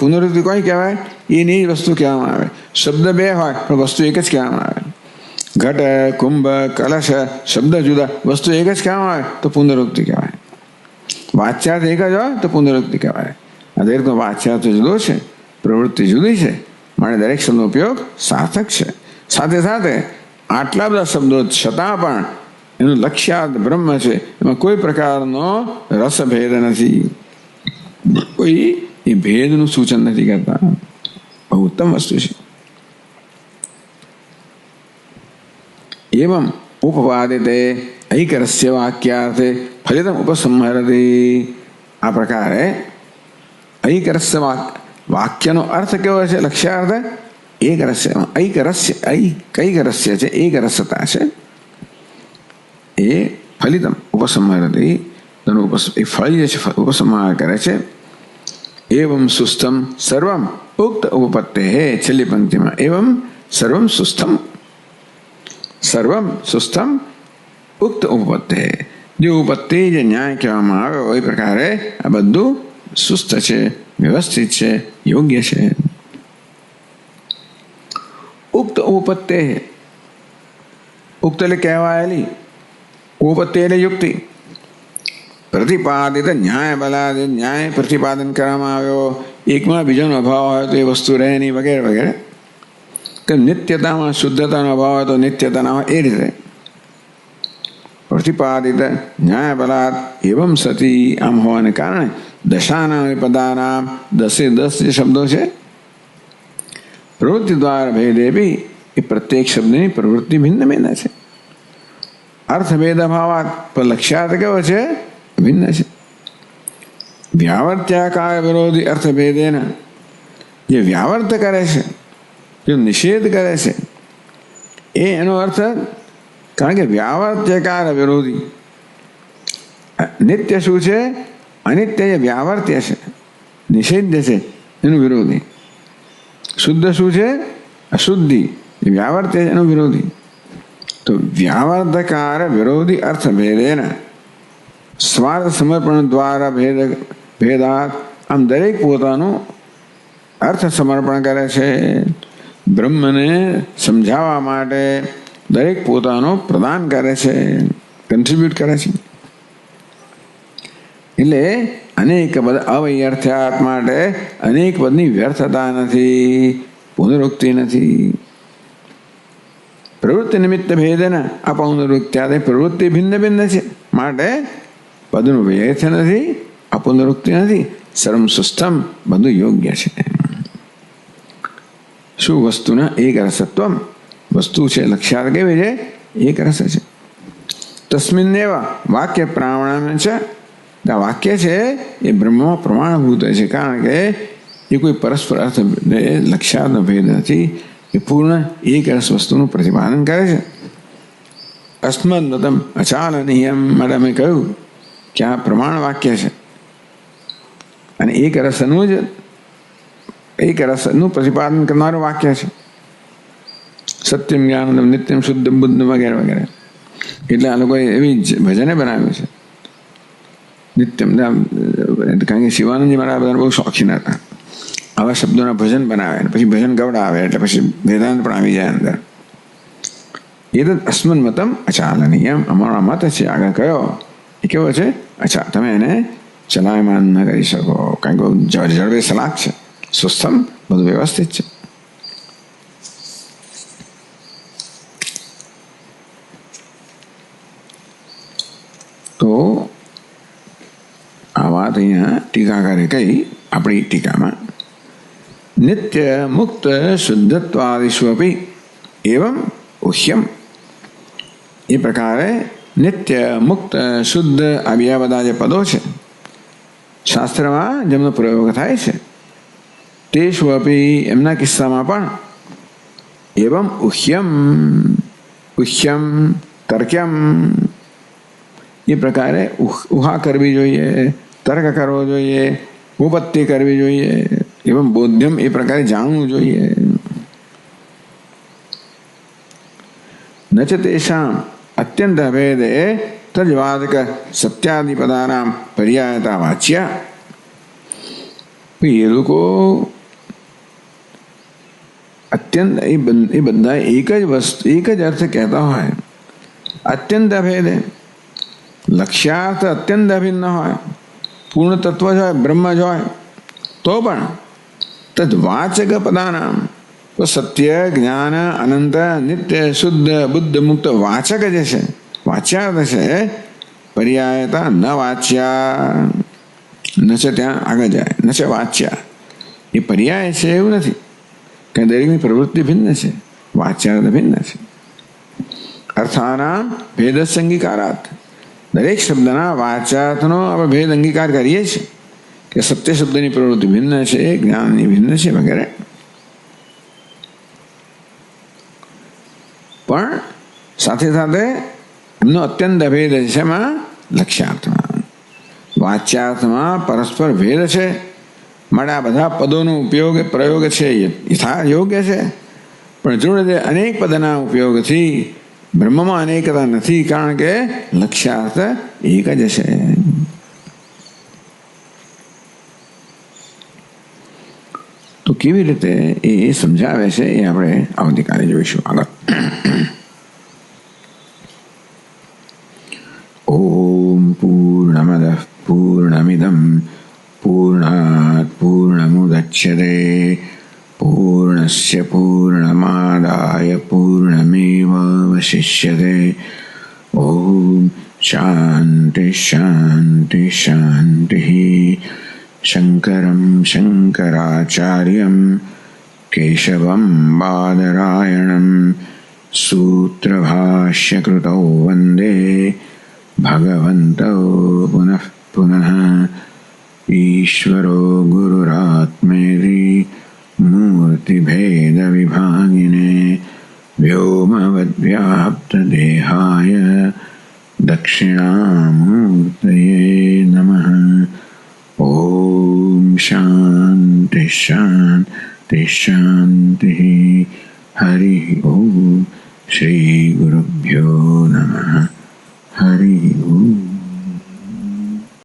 પુનરુક્તિ કોઈ કહેવાય? એની વસ્તુ કહેવામાં આવે. શબ્દ બે હોય પણ વસ્તુ એક જ કહેવામાં આવે. ઘટ, કુંભ, કલશ શબ્દ જુદા, વસ્તુ એક જ કહેવામાં આવે તો પુનરુક્તિ કહેવાય. વાચ્યાર્થ એક જ હોય તો પુનરુક્તિ કહેવાય. આ દરેકનો વાચ્યાર્થ જુદો છે, પ્રવૃત્તિ જુદી છે. માટે દરેક શબ્દનો ઉપયોગ સાર્થક છે. સાથે સાથે આટલા બધા શબ્દો છતાં પણ એનું લક્ષ્યાર્થ બ્રહ્મ છે. એમાં કોઈ પ્રકારનો રસભેદ નથી, કોઈ એ ભેદનું સૂચન નથી કરતા. બહુ ઉત્તમ વસ્તુ છે. એવમ ઉપપાદિતે ઐકરસ્ય વાક્યાર્થે ફલિતમ ઉપસંહરતી. આ પ્રકારે ઐકરસ્ય વાક્યનો અર્થ કેવો છે? લક્ષ્યાર્થ એક રસ્ય. કઈ રસ્ય છે? એક રસતા છે. એ ફલિતમ ઉપસંહરતી, એ ફળ જે છે ઉપસંહાર કરે છે. એવમ સુસ્થમ સર્વમ ઉક્ત ઉપપત્તે. છેલ્લી પંક્તિમાં એવમ સર્વમ સુસ્થમ ઉક્ત ઉપપત્તે. જે ઉપપત્તિ જે ન્યાય કહેવામાં આવ્યો એ પ્રકારે આ બધું સુસ્થ છે, વ્યવસ્થિત છે, યોગ્ય છે. ઉક્ત ઉપપત્તે, ઉક્ત એટલે કહેવાયેલી, ઉપપત્તિ એટલે યુક્તિ. પ્રતિપાદિત ન્યાય બલાદિત, ન્યાય પ્રતિપાદન કરવામાં આવ્યો. એકમાં બીજાનો અભાવ હોય તો એ વસ્તુ રહે નહીં, વગેરે વગેરે. કે નિત્યતામાં શુદ્ધતાનો અભાવ હોય તો નિત્યતા ના હોય, એ રીતે પ્રતિપાદિત ન્યાય બલાદ એવમ સતી. આમ હોવાને કારણે દશાના પદાનામ 10 જે શબ્દો છે પ્રવૃત્તિ દ્વારા ભેદે બી એ પ્રત્યેક શબ્દની પ્રવૃત્તિ ભિન્ન ભિન્ન છે. અર્થભેદ અભાવાત પણ લક્ષ્યાર્થ કેવો છે? ભિન્ન છે. વ્યાવર્ત્યાકાર વિરોધી અર્થભેદેના, જે વ્યાવર્ત કરે છે, જો નિષેધ કરે છે, એનો અર્થ, કારણ કે વ્યાવર્ત્યકાર વિરોધી. નિત્ય શું છે? અનિત્ય જે વ્યાવર્ત્ય છે, નિષેધ્ય છે, એનું વિરોધી. શુદ્ધ શું છે? અશુદ્ધિ, એ વ્યાવર્ત્ય છે, એનું વિરોધી. તો વ્યાવર્તકાર વિરોધી અર્થભેદેના સ્વાર્થ સમર્પણ દ્વારા ભેદાત. આમ દરેક પોતાનું અર્થ સમર્પણ કરે છે. બ્રહ્મને સમજાવવા માટે દરેક પોતાનું પ્રદાન કરે છે, કન્ટ્રીબ્યુટ કરે છે. એટલે અનેક પદ અવૈયર્થ્યાત માટે અનેક પદની વ્યર્થતા નથી, પુનરુક્તિ નથી. પ્રવૃત્તિ નિમિત્ત ભેદના આ પુનરુક્ત્યાદે પ્રવૃત્તિ ભિન્ન ભિન્ન છે. માટે પદનું વ્યર્થ નથી, અપુનરુક્તિ નથી. સર્વમ સુસ્થમ, બધું યોગ્ય છે. શું વસ્તુના એક રસત્વમ, વસ્તુ છે લક્ષ્યાર્થ કેવી છે? એક રસ છે. તસ્મિન એવા વાક્ય પ્રામાણ્ય છે. આ વાક્ય છે એ બ્રહ્મમાં પ્રમાણભૂત છે, કારણ કે એ કોઈ પરસ્પર અર્થ લક્ષ્યાર્થનો ભેદ નથી. એ પૂર્ણ એક રસ વસ્તુનું પ્રતિપાદન કરે છે. અસ્મદ મતમ અચાલનીય માટે અમે કહ્યું કે આ પ્રમાણ વાક્ય છે અને એક રસનું પ્રતિપાદન કરનારું વાક્ય છે. સત્યમ જ્ઞાનમ નિત્યમ શુદ્ધમ બુદ્ધ વગેરે વગેરે. એટલે આ લોકોએ એવી ભજને બનાવ્યું છે નિત્યમ. કારણ કે શિવાનંદજી મારા બધા બહુ શોખીન હતા. આવા શબ્દોના ભજન બનાવે, પછી ભજન ગવડાવે, એટલે પછી વેદાંત પણ આવી જાય અંદર. એ તો અસ્મન મતમ અચાલનીયમ, અમારો મત છે આગળ કયો એ કેવો છે? અચ્છા, તમે એને ચલાયમાન ન કરી શકો, કારણ કે જળવે સલાક છે. સુસ્થમ, બધું વ્યવસ્થિત છે. તો આ વાત અહીંયા ટીકાકારે કહી આપણી ટીકામાં. નિત્ય મુક્ત શુદ્ધત્વાદિષ્વપી એવમ ઉહ્યમ. એ પ્રકારે નિત્ય મુક્ત શુદ્ધ આ બીજા બધા જે પદો છે શાસ્ત્રમાં જેમનો પ્રયોગ થાય છે तेषु अपि एमना किस्सामां पण एवं ઉહ્યમ તર્ક્યમ એ પ્રકારે ઉહા કરવી જોઈએ, તર્ક કરવો જોઈએ, ઉપપત્તિ કરવી જોઈએ, એવં બોધ્યમ એ પ્રકારે જાણવું જોઈએ. ન ચ તેષાં અત્યંત અભેદે તદ્વાદક સત્યાદિ પદાનાં પર્યાયતા વાચ્યા. એ લોકો અત્યંત એ બધા એક જ વસ્તુ એક જ અર્થ કહેતા હોય. અત્યંત અભેદે લક્ષ્યાર્થ અત્યંત અભિન્ન હોય, પૂર્ણ તત્વ જ હોય, બ્રહ્મ જ હોય, તો પણ તદ્વાચક પદાનામ તો સત્ય, જ્ઞાન, અનંત, નિત્ય, શુદ્ધ, બુદ્ધ, મુક્ત વાચક જે છે, વાચ્યાર્થ છે, પર્યાયતા ન વાચ્યા ન છે ત્યાં આગળ જાય, ન છે વાચ્યા એ પર્યાય છે એવું નથી કે દરેકની પ્રવૃત્તિ ભિન્ન છે, વાચ્યાર્થ ભિન્ન છે. અર્થાનામ ભેદ અંગીકારાત દરેક શબ્દના વાચ્યાર્થનો આપણે ભેદ અંગીકાર કરીએ છીએ કે સત્ય શબ્દની પ્રવૃત્તિ ભિન્ન છે, જ્ઞાનની ભિન્ન છે વગેરે. પણ સાથે સાથે એમનો અત્યંત અભેદ છે. એમાં લક્ષ્યાર્થમાં, વાચ્યાર્થમાં પરસ્પર ભેદ છે. માટે આ બધા પદોનો ઉપયોગ પ્રયોગ છે યથા યોગ્ય છે, પણ જોડે અનેક પદના ઉપયોગથી બ્રહ્મમાં અનેકતા નથી, કારણ કે લક્ષ્યાર્થ એક જ છે. તો કેવી રીતે એ સમજાવે છે એ આપણે આવતીકાલે જોઈશું આગળ. ઓમ પૂર્ણમદ પૂર્ણમિદમ પૂર્ણાત પૂર્ણમુદચ્યતે પૂર્ણસ્ય પૂર્ણમાદાય પૂર્ણમેવાવશિષ્યતે. ઓમ શાંતિ શાંતિ શાંતિ. શંકરં શંકરાચાર્યં કેશવં બાદરાયણં સૂત્રભાષ્યકૃતૌ વંદે ભગવन्तौ પુનઃ પુનઃ. ईश्वरो गुरुरात्मेति मूर्तिभेदविभागिने व्योमवद्व्याप्तदेहाय दक्षिणामूर्तये नमः. ॐ शान्ति शान्ति शान्तिः. हरिः ॐ. श्रीगुरुभ्यो नमः. हरिः ॐ.